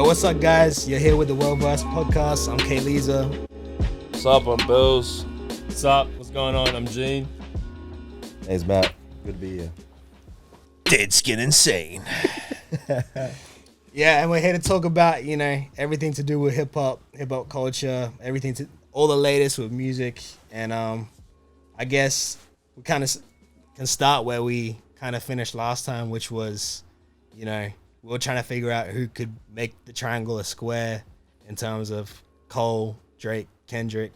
What's up, guys? You're here with the Well-Versed Podcast. I'm Kay Leza. What's up? I'm Bills. What's up? What's going on? I'm Gene. Hey, it's Matt. Good to be here. Dead Skin Insane. Yeah, and we're here to talk about, everything to do with hip-hop culture, all the latest with music. And I guess we kind of can start where we kind of finished last time, which was, we were trying to figure out who could make the triangle a square in terms of Cole, Drake, Kendrick.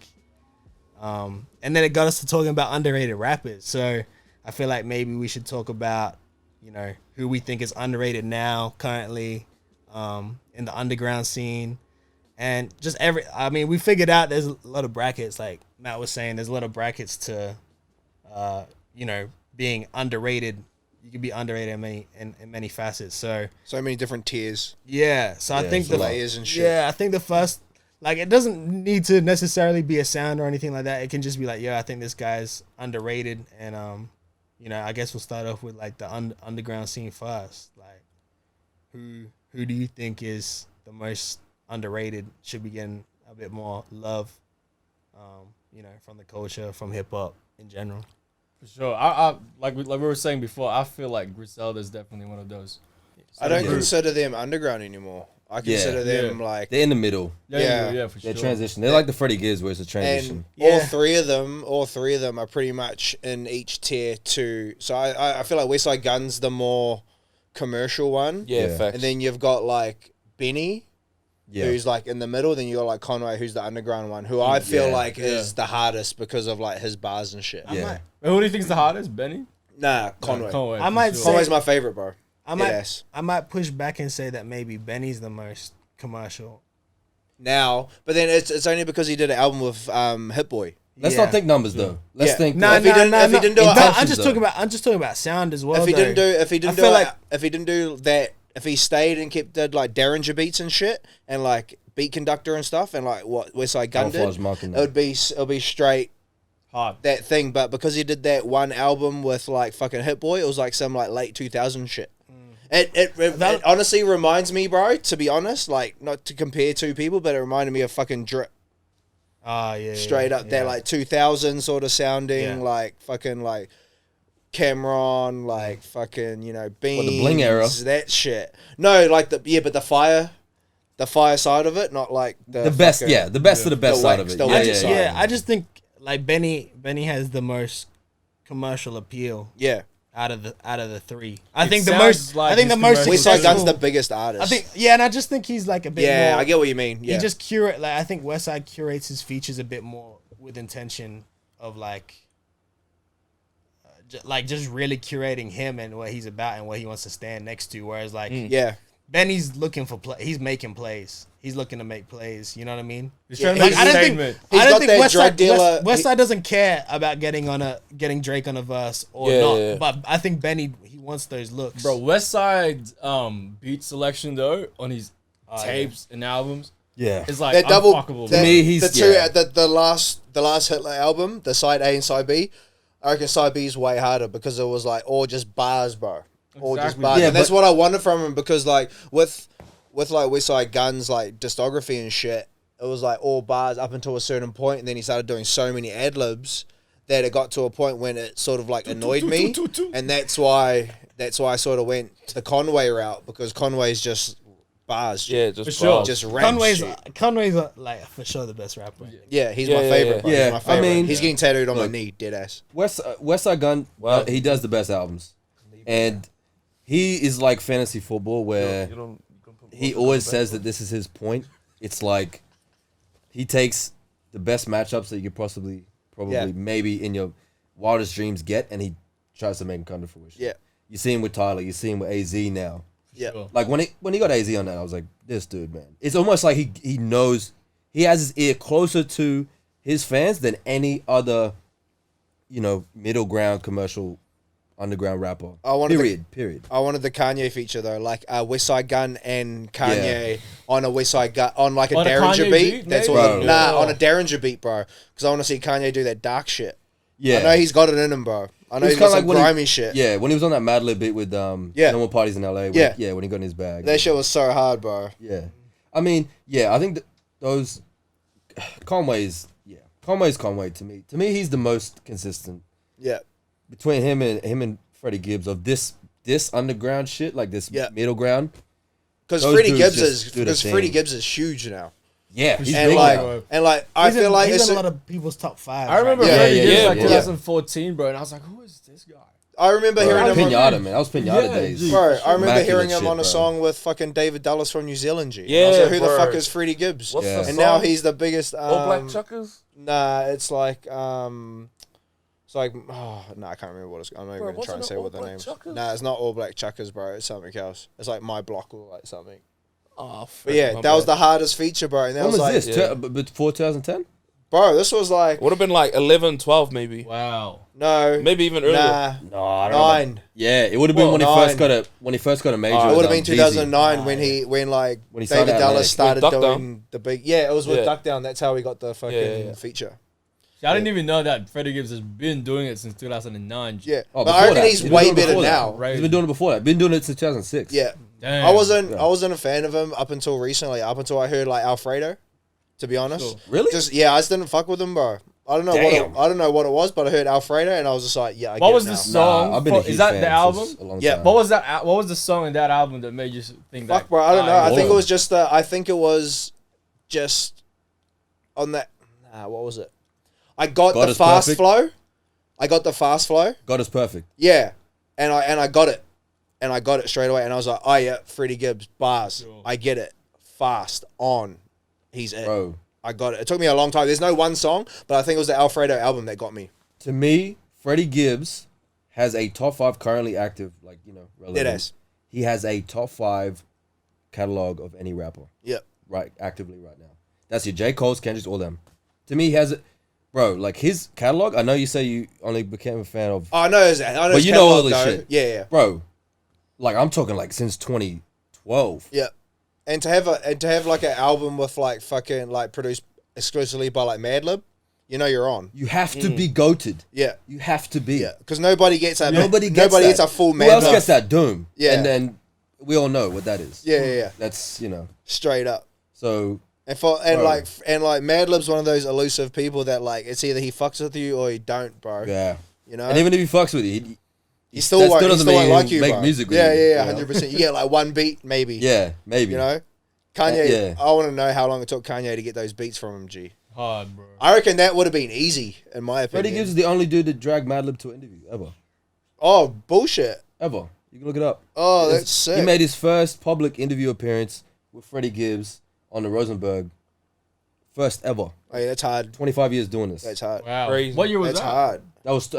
And then it got us to talking about underrated rappers. So I feel like maybe we should talk about, who we think is underrated now, currently, in the underground scene. And just we figured out there's a lot of brackets, like Matt was saying, there's a lot of brackets to, being underrated. You can be underrated in many facets. So many different tiers. Yeah. So I think the layers and shit. Yeah, I think the first, it doesn't need to necessarily be a sound or anything like that. It can just be I think this guy's underrated. And, I guess we'll start off with the underground scene first. Who do you think is the most underrated, should be getting a bit more love, from the culture, from hip hop in general? For sure. I like we were saying before, I feel like Griselda is definitely one of those. I don't consider them underground anymore. I consider them they're in the middle. Yeah, for sure. They're transition. They're like the Freddie Gibbs, where it's a transition. And all three of them are pretty much in each tier too. So I feel like Westside Gun's the more commercial one. Yeah. And then you've got Benny, who's in the middle. Then you got Conway, who's the underground one, who I feel is the hardest because of his bars and shit. Wait, who do you think is the hardest, Benny? Nah, Conway. Conway's my favorite, bro. I might push back and say that maybe Benny's the most commercial now, but then it's only because he did an album with Hit Boy. Let's not think numbers though. Let's think. If he didn't do I'm just talking about sound as well. If he stayed and did Derringer beats and shit and beat conductor and stuff and what Westside Gun did, it'll be straight hard that thing. But because he did that one album with fucking Hit Boy, it was some late 2000 shit. It honestly reminds me, bro, to be honest, not to compare two people, but it reminded me of fucking Drip. Straight up that 2000 sort of sounding, fucking Cameron, fucking, Beans. The Bling era. That shit. No, but the fire side of it, not the best, fucking, the best of the best side of it. I just think Benny has the most commercial appeal. Yeah. Out of the three, I think the most Westside Gun's the biggest artist. I think, and I just think he's a bit more. Yeah, I get what you mean. Yeah. He just curate. I think Westside curates his features a bit more with intention of just really curating him and what he's about and what he wants to stand next to. Whereas Benny's looking for play. He's making plays. He's looking to make plays. You know what I mean? He's trying to make a statement. I don't think Westside doesn't care about getting Drake on a verse or not. Yeah. But I think Benny, he wants those looks. Bro, Westside's beat selection though on his tapes and albums, is unfuckable. To me, he's the last Hitler album, the side A and side B. I reckon side B is way harder because it was all just bars, bro. Or just bars. Yeah, and that's what I wanted from him because with Westside Gun's discography and shit, it was all bars up until a certain point, and then he started doing so many ad libs that it got to a point when it sort of annoyed me, and that's why I sort of went the Conway route because Conway's just bars, just rap. Conway's for sure the best rapper. Yeah, he's my favorite. Yeah, he's my favorite. I mean, he's getting tattooed on my knee, dead ass. Westside Gun, he does the best albums, and he is like fantasy football where he always says that this is his point. It's he takes the best matchups that you could possibly, maybe in your wildest dreams get, and he tries to make them come to fruition. Yeah. You see him with Tyler. You see him with AZ now. Yeah. Sure. When he got AZ on that, I was like, this dude, man. It's almost like he knows, he has his ear closer to his fans than any other, middle ground commercial underground rapper. Period. I wanted the Kanye feature though, Westside Gun and Kanye on a Westside Gun on a Derringer beat. That's what. On a Derringer beat, bro. Because I want to see Kanye do that dark shit. Yeah, I know he's got it in him, bro. I know he's got some grimy shit. Yeah, when he was on that Mad Lib beat with No More Parties in LA. When he got in his bag. That shit was so hard, bro. Yeah, I mean, yeah, I think those Conway's Conway to me. To me, he's the most consistent. Yeah. Between him and Freddie Gibbs of this underground shit, like this middle ground. Because Freddie Gibbs is huge now. Yeah, he's and big like now. and like I feel like he's it's in a lot of people's top 5. I remember Freddie Gibbs like 2014, bro, and I was like, who is this guy? I remember hearing him Pinata, man. That was Pinata days. Bro, I remember hearing him on a song with fucking David Dallas from New Zealand, G. Yeah, I was like, who the fuck is Freddie Gibbs? What's the song? Now he's the biggest. All Black Chuckers? Nah, it's like I can't remember what it's. I'm not even gonna try and say what the name. Nah, it's not All Black Chuckers, bro. It's something else. It's like My Block or like something. Oh, but yeah, that was the hardest feature, bro. And that when was like, this? Before 2010? Bro, this was like would have been like 11, 12 maybe. Wow. No, maybe even earlier. Nah, no, I don't 9. Know. Yeah, it would have been when he first got a major. It would have been 2009 when David Dallas started doing the big. Yeah, it was with Duck Down. That's how we got the fucking feature. See, I didn't even know that Freddie Gibbs has been doing it since 2009. Yeah, but I reckon he's way better now. He's been doing it before that. Been doing it since 2006. Yeah. Damn. I wasn't a fan of him up until recently. Up until I heard like Alfredo, to be honest. Sure. Really? I just didn't fuck with him, bro. I don't know what it was, but I heard Alfredo and I was just like, yeah. What was the song? I've been a huge is that fan the album? A long yeah. time. What was that? What was the song in that album that made you think that? Fuck, bro. I don't know. I think it was just. I think it was just on that. Nah, what was it? I got the fast flow. I got the fast flow. God is perfect. Yeah, and I got it. And I got it straight away. And I was like, oh, yeah, Freddie Gibbs, bars. Sure. I get it. Fast, on. He's it. Bro. I got it. It took me a long time. There's no one song, but I think it was the Alfredo album that got me. To me, Freddie Gibbs has a top 5 currently active, like, relevant. It is. He has a top 5 catalog of any rapper. Yep. Right, actively right now. That's your J. Cole's, Kendrick's, all them. To me, he has it. Bro, like his catalog, I know you say you only became a fan of. Oh, I know that. I know but you know all this shit. Yeah. Bro. Like I'm talking like since 2012. Yeah, and to have like an album with like fucking like produced exclusively by like Madlib, you're on. You have to be goated. Yeah, you have to be. Yeah, because nobody gets that. Nobody gets a full Madlib. Who else gets that? Doom. Yeah, and then we all know what that is. Yeah. That's straight up. So like Madlib's one of those elusive people that like it's either he fucks with you or he don't, bro. Yeah, and even if he fucks with you. He still won't like you, make bro. music with Yeah, 100%. You get like one beat, maybe. Yeah, maybe. Kanye. I want to know how long it took Kanye to get those beats from him. G. Hard, bro. I reckon that would have been easy, in my opinion. Freddie Gibbs is the only dude that dragged Madlib to an interview ever. Oh, bullshit. Ever. You can look it up. Oh, that's sick. He made his first public interview appearance with Freddie Gibbs on the Rosenberg. First ever. Oh, yeah, that's hard. 25 years doing this. That's hard. Wow. Crazy. What year was that's that? Hard. That was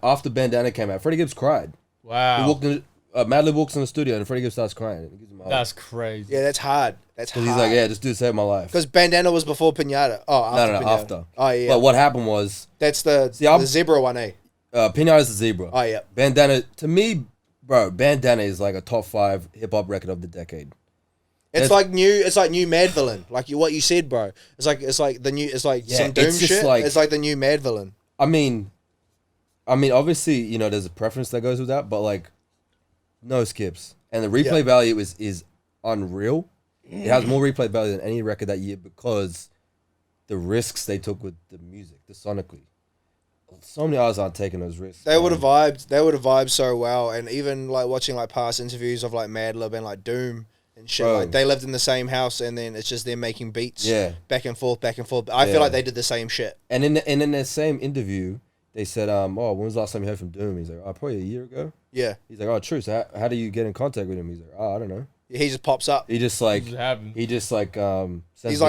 after Bandana came out. Freddie Gibbs cried. Wow. He walked in, Madlib walks in the studio and Freddie Gibbs starts crying. That's crazy. Yeah, that's hard. That's hard. He's like, yeah, this dude saved my life. Because Bandana was before Pinata. Oh, after No, Pinata. after. Oh, yeah. But what happened was... That's the zebra one, eh? Pinata's the zebra. Oh, yeah. Bandana, to me, bro, Bandana is like a top 5 hip-hop record of the decade. It's like new Mad Villain. Like what you said, bro. It's like the new. It's like some Doom shit. It's like the new Mad Villain. I mean, obviously, there's a preference that goes with that, but like, no skips, and the replay value is unreal. It has more replay value than any record that year because the risks they took with the music, the sonically. So many artists aren't taking those risks. They would have vibed. They would have vibed so well, and even like watching like past interviews of like Madlib and like Doom. And shit, like they lived in the same house, and then it's just them making beats, back and forth. I feel like they did the same shit. And in that same interview, they said, "Oh, when was the last time you heard from Doom?" He's like, "Oh, probably a year ago." Yeah. He's like, "Oh, true. So how do you get in contact with him?" He's like, "Oh, I don't know." He just pops up. He just like He's like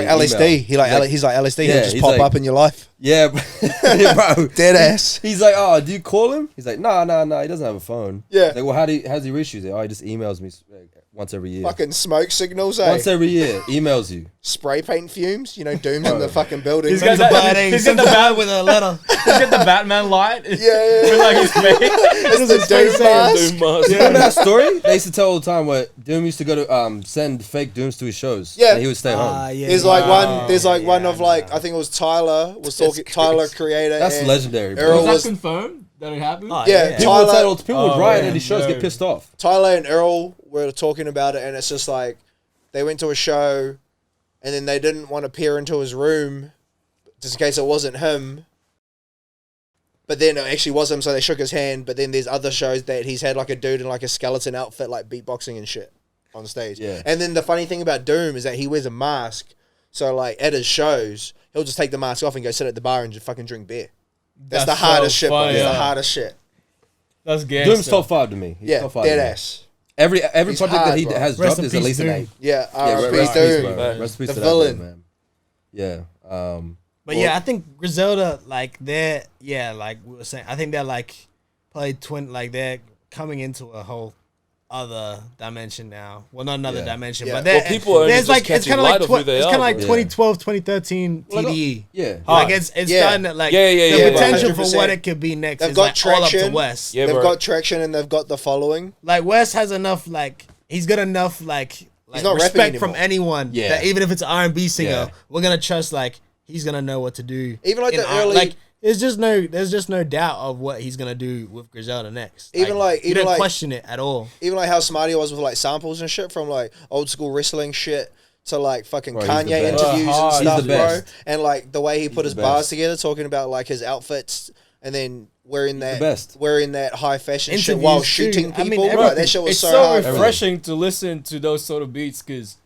LSD. He's like LSD. He'll just pop up in your life. Yeah, bro. Dead ass. He's like, "Oh, do you call him?" He's like, "No. He doesn't have a phone." Yeah. He's like, well, how's he reach you? He's like, "Oh, he just emails me once every year." Fucking smoke signals, eh? Once every year, emails you. Spray paint fumes. Doom's in the fucking building. He's got the bat with a letter. He's got the Batman light. Yeah. With like his face. It's a Doom mask. You remember that story? They used to tell all the time where Doom used to go to send fake Dooms to his shows. Yeah. And he would stay home. Yeah, there's one of like I think it was Tyler was talking. Tyler creator. That's legendary. Bro. Earl was that confirmed that it happened? Yeah. People would riot at his shows, get pissed off. Tyler and Earl were talking about it, and it's just like they went to a show. and then they didn't want to peer into his room just in case it wasn't him. But then it actually was him, so they shook his hand. But then there's other shows that he's had like a dude in like a skeleton outfit, like beatboxing and shit on stage. Yeah. And then the funny thing about Doom is that he wears a mask. So like at his shows, he'll just take the mask off and go sit at the bar and just fucking drink beer. That's the hardest shit, bro. That's the hardest shit. That's gangster. Doom's top 5 to me. He's Yeah, top 5 dead to me. ass. Every He's project hard, that he bro. has Rest dropped in is at peace, least an Doom. 8. Yeah, Yeah, R.I.P. rest in peace, Doom. bro. Rest in peace The to that villain. dude, man. Yeah. But yeah, I think Griselda, like like we were saying, I think they're like probably they're coming into a whole other dimension now. Well, not another dimension, but people are there's just like it's catching kind of light like of who they it's are, kind of like bro. 2012, 2013 TDE. Yeah. Like it's starting to like the potential for 100%. what it could be next They've is got like traction. all up to West. Yeah, They've bro. got traction and they've got the following. Like West has enough he's got enough like not respect rapping from anymore. anyone Yeah. that even if it's an R&B singer, Yeah. we're gonna trust he's gonna know what to do. Even like in the R- early- there's just no doubt of what he's gonna do with Griselda next. Even you don't like question it at all. even like how smart he was with like samples and shit from like old school wrestling shit to like fucking Bro, he's the Kanye best. interviews and He's the stuff, bro. best. And like the way he put his the bars best. together, talking about like his outfits and then wearing the best. that high fashion shit Interviews while too. shooting I mean, people. everything. Bro, that shit was It's so so hard. refreshing to listen to those sort of beats because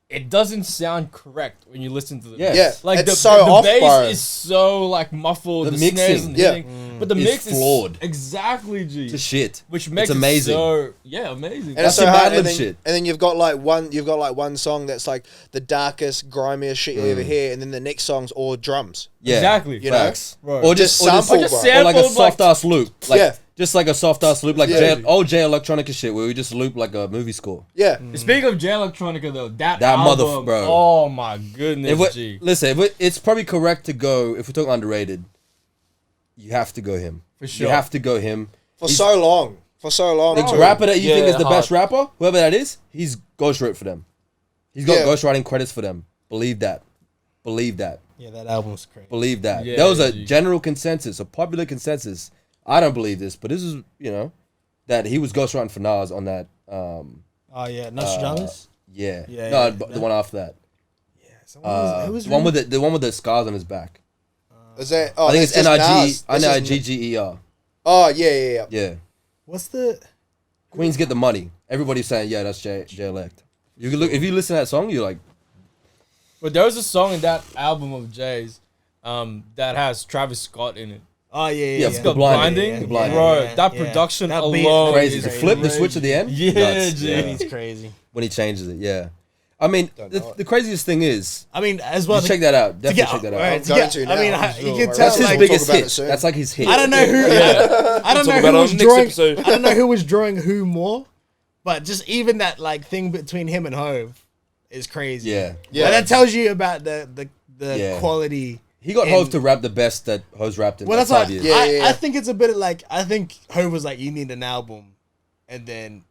it doesn't sound correct when you listen to them. Yeah. Yeah, Like it's the so off, off, bass bro. is so like muffled. The The mixing, snares and yeah. hitting, but the is mix flawed. is exactly G. To shit. Which makes It's amazing. it so amazing. And That's it's so some hard. ad lib And then, shit. and then you've got like one song that's like the darkest, grimiest shit you ever hear, and then the next song's all drums. Yeah. Exactly. You know? Facts. Bro. Or Just just sample, just bro. or like a sampled, like- soft ass loop. Like Yeah. just like a soft ass loop, like Yeah. old Electronica shit where we just loop like a movie score. Yeah. Speaking of Electronica though, that mother- album, bro. Oh my goodness, G. Listen, it's probably correct to go, if we're talking underrated, you have to go him. For sure. You have to go him. For so long. The too. rapper that you Yeah, think is the hard. best rapper, whoever that is, he's ghostwrote for them. He's got Yeah. ghostwriting credits for them. Believe that. Believe that. Yeah, that album's crazy. Believe that. Yeah, There was a G. general consensus, a popular consensus. I don't believe this, but this is, that he was ghostwriting for Nas on that. Oh yeah, Nostradamus. Yeah. Yeah, No, yeah, the one after that. Who was The one with the scars on his back. Is that? Oh, I think it's that's just Nas. That's just- NIGGER. Oh yeah. Yeah. What's the? Queens get the money. Everybody's saying, yeah, that's Jlk. You can look if you listen to that song, you're like, But there was a song in that album of Jay's that has Travis Scott in it. Oh yeah, Yeah, It's The got Blinding. blinding, The Blinding. bro. Yeah, that yeah. production That beat- alone crazy. is The flip, the crazy. switch at the end. Yeah, Nuts. G. That beat's crazy. When he changes it, yeah. I mean, the craziest thing is, I mean, as well. you check that out. Definitely get- check that out. right, I'm to going get- to I mean, now, you I'm can sure. tell. That's his like, we'll biggest talk about hit. it soon. That's like his hit. I don't know who. I don't Talk know about who it was on next drawing. episode. I don't know who was drawing who more, but just even that like thing between him and Hove is crazy. Yeah. Yeah. And that tells you about the Yeah. quality. He got And- Hove to rap the best that Hove's rapped in Well, like that's 5 why years. Yeah, yeah. I think it's a bit of like I think Hove was like, you need an album, and then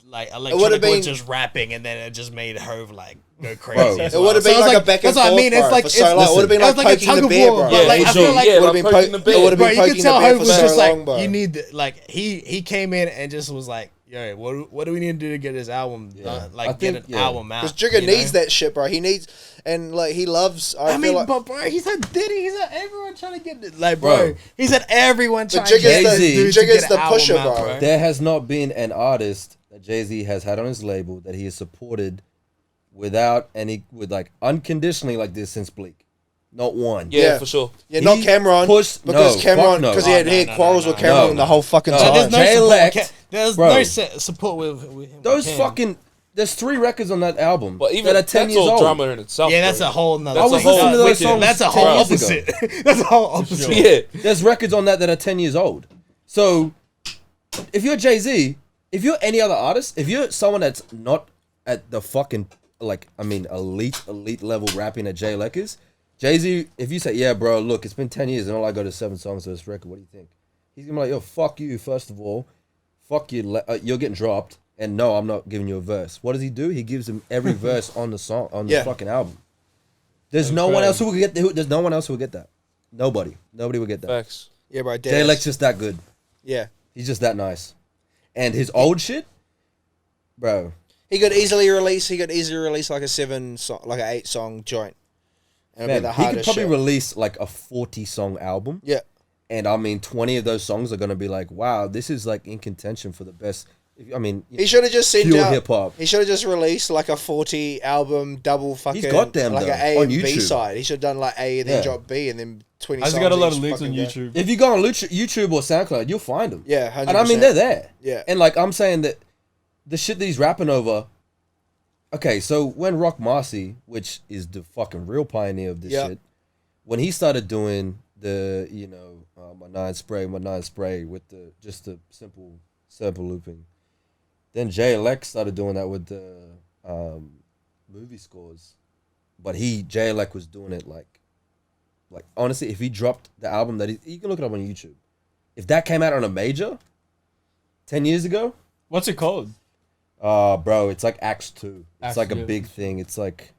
like would've Electronica been- was just rapping, and then it just made Hove like go Bro, crazy. it as It well. would have So been it's like a back and that's what forth, I mean. bro, It's like for so long. It would have been it's like a poking tug the of bear, war, bro. but, Yeah, like, for I sure. feel like Yeah, It would have like been poking the bear. It would have bro, been you could poking the tell bear Hove for was so just long, like, bro. you need like he came in and just was like, yo, what do we need to do to get this album done? I Like think- get an yeah. album out. Because Jigga you needs know? that shit, bro. He needs, and like he loves. I I feel mean, like, but bro, he's had Diddy, he's had everyone trying to get it. Like, bro, Bro. he's had everyone But trying to Jigga's get the- this dude Jigga's to get the an album pusher, out, bro. There has not been an artist that Jay-Z has had on his label that he has supported with like unconditionally like this since Bleak. Not one. Yeah, Yeah. for sure. yeah, not He Cameron, pushed- because no, Cameron, fuck no. because he had Oh, had no, quarrels no, with no, Cameron no. the whole fucking No. time. There's no Jlk, support. There's bro. no support with him. Those with him. fucking there's 3 records on that album But even that are 10 that's years all old. drama in itself. Yeah, that's bro. a whole nother. That's I was a whole listening to those wicked- songs That's a 10 whole years ago. opposite. That's a whole opposite. Yeah. There's records on that are 10 years old. So if you're Jay-Z, if you're any other artist, if you're someone that's not at the fucking elite level rapping that Jlk is, Jay-Z, if you say, yeah, bro, look, it's been 10 years and all I got is 7 songs to this record, what do you think? He's gonna be like, yo, fuck you, first of all. Fuck you, you're getting dropped. And no, I'm not giving you a verse. What does he do? He gives him every verse on the song, on the Yeah. fucking album. There's no one else who will get there's no one else who will get that. Nobody will get that. Facts. Yeah, bro. dead Jlk's ass. just that good. Yeah, He's just that nice. And his old shit, bro. He could easily release like a 8-song joint. And Man, it'd be the he could hardest probably shit. release like a 40-song album. Yeah. And I mean, 20 of those songs are gonna be like, wow, this is like in contention for the best. I mean, He should have just sent pure out. hip hop. He should have just released like a 40 album double fucking. He's got them, like though, an A on and B YouTube. side. He should have done like A and then drop B and then 20. I just songs got a lot of each links on fucking go. YouTube. If you go on YouTube or SoundCloud, you'll find them. Yeah, 100%. And I mean, they're there. Yeah. And like I'm saying that the shit that he's rapping over. Okay, so when Rock Marcy, which is the fucking real pioneer of this shit, when he started doing the my nine spray with the simple sample looping, then Jlk started doing that with the movie scores, but Jlk was doing it like honestly, if he dropped the album that you can look it up on YouTube, if that came out on a major 10 years ago, What's it called? bro, it's like Acts 2. It's Acts like a 2. big thing. It's like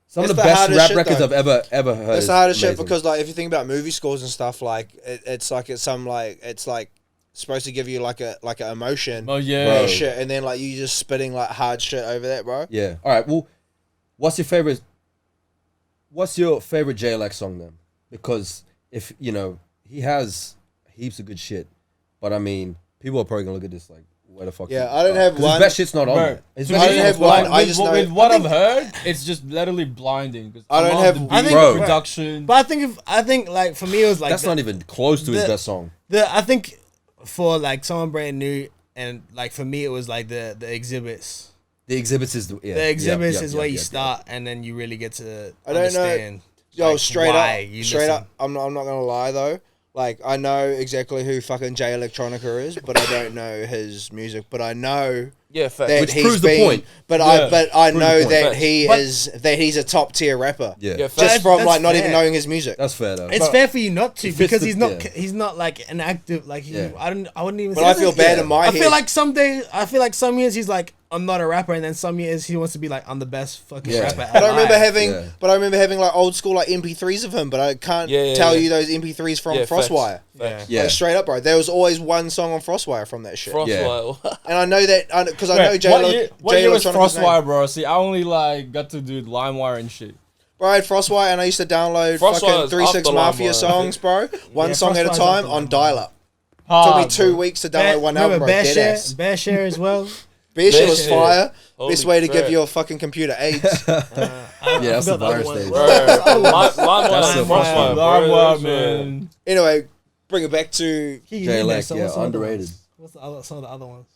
some It's of the the best hardest rap shit, records though. I've ever heard. It's the hardest shit amazing. because like if you think about movie scores and stuff, like it's like supposed to give you like a emotion. Oh yeah. Bro. And shit, and then like you just spitting like hard shit over that, bro. Yeah. All right. Well, what's your favorite Jlk song then? Because if he has heaps of good shit, but I mean, people are probably gonna look at this like, where the fuck? Yeah, I don't have 'cause one. His best shit's not on Bro, there. His to best I me, don't shit's have not one. on I there. just with know- what I I've heard, it's just literally blinding. 'Cause I don't among have the one. beat, I think- Bro. production. But I think like for me it was like That's not even close to his the- best song. I think for like someone brand new and like for me it was like the exhibits. The exhibits is The exhibits is where you start and then you really get to I don't know. understand. Yo, like, straight why you up, listen. I'm not gonna lie though. Like I know exactly who fucking Electronica is, but I don't know his music. But I know Yeah, fact. that Which he's proves the been, point. But Yeah, I proves the know point. that Facts. he's a top tier rapper. Yeah. Yeah, facts. Just from That's like not even fair. knowing his music. That's fair though. It's fair for you not to fits because the- he's not like an active like he, Yeah. I wouldn't even. But say I that. feel bad in my I head. feel like some years he's like I'm not a rapper, and then some years he wants to be like I'm the best fucking Yeah. rapper. But I remember alive. having like old school like MP3s of him, but I can't tell you those MP3s from Yeah, facts. Frostwire. Yeah. Yeah. Like, straight up, bro. There was always one song on Frostwire from that shit. Frostwire. And I know that because I know Wait, Jay. what year was Electronica's name. Frostwire, bro? See, I only like got to do LimeWire and shit. Bro, I had Frostwire and I used to download Frostwire fucking is 3-6 after Mafia LimeWire, I songs, bro. One Yeah, song at a Frostwire's time after on LimeWire. dial-up. Hard, Took me 2 bro. weeks to download one album, bro. Bear Dead Share, ass. Bear Share as well. Beer shit was Shit. fire. Holy Best way to give crap. your fucking computer AIDS. Yeah, that's the forgot the other virus one. days. Bro, That's LimeWire the and Frostwire, bro. LimeWire, That's, man. Anyway, bring it back to... Jlk, yeah, underrated. What's the other, some of the other ones?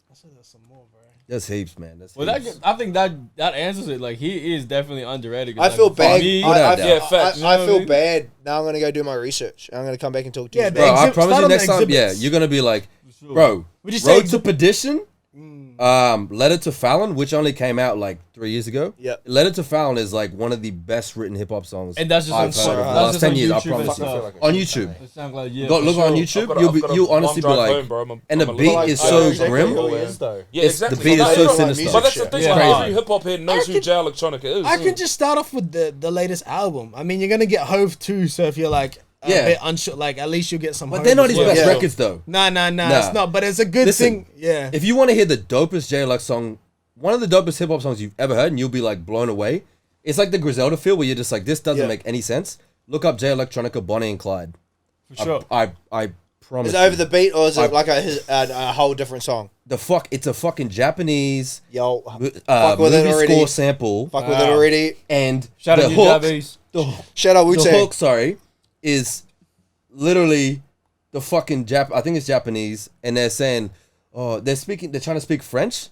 I said there's some more, bro. That's heaps, man. That's Well, heaps. I think that answers it. Like he is definitely underrated. 'Cause, I like, feel for bad. me- I Yeah, facts. You know what I feel mean? bad. Now I'm going to go do my research. I'm going to come back and talk to you. Yeah, about the it. Bro, I exhibit- promise start you on the next time, yeah, exhibits. you're gonna be like, sure. bro, Would you say Road to Perdition, Letter to Fallon, which only came out like 3 years ago. Yeah. Letter to Fallon is like one of the best written hip hop songs. And that's just I've on heard SoundCloud. of the That's last just 10 on years. I YouTube and promise you. stuff. On YouTube. The SoundCloud, yeah. Go for look sure. on YouTube. You'll honestly be like, and the beat is I know so exactly grim. who he is, though. Yeah, It's- the exactly. beat is But so that's- sinister. But that's the thing. Yeah. Like, Crazy. every hip hop head knows who Electronica is. I could just start off with the latest album. I mean, you're gonna get Hove too, so if you're like a Yeah. bit unsure, like at least you'll get some. But Hove they're not as his well. best Yeah. records though. Nah, Nah. it's not. But it's a good Listen, thing. Yeah. If you want to hear the dopest Jlk song, one of the dopest hip hop songs you've ever heard, and you'll be like blown away. It's like the Griselda feel where you're just like, this doesn't Yeah. make any sense. Look up Electronica, Bonnie and Clyde. For sure. I promise. Is it over you. the beat or is it like a whole different song? It's a fucking Japanese Yo, fuck with it movie already. score sample, Fuck with it already. and Shout the out to hook, Javis. Shout out the Wu-Tang. hook, sorry, is literally the fucking I think it's Japanese, and they're saying, oh, they're trying to speak French,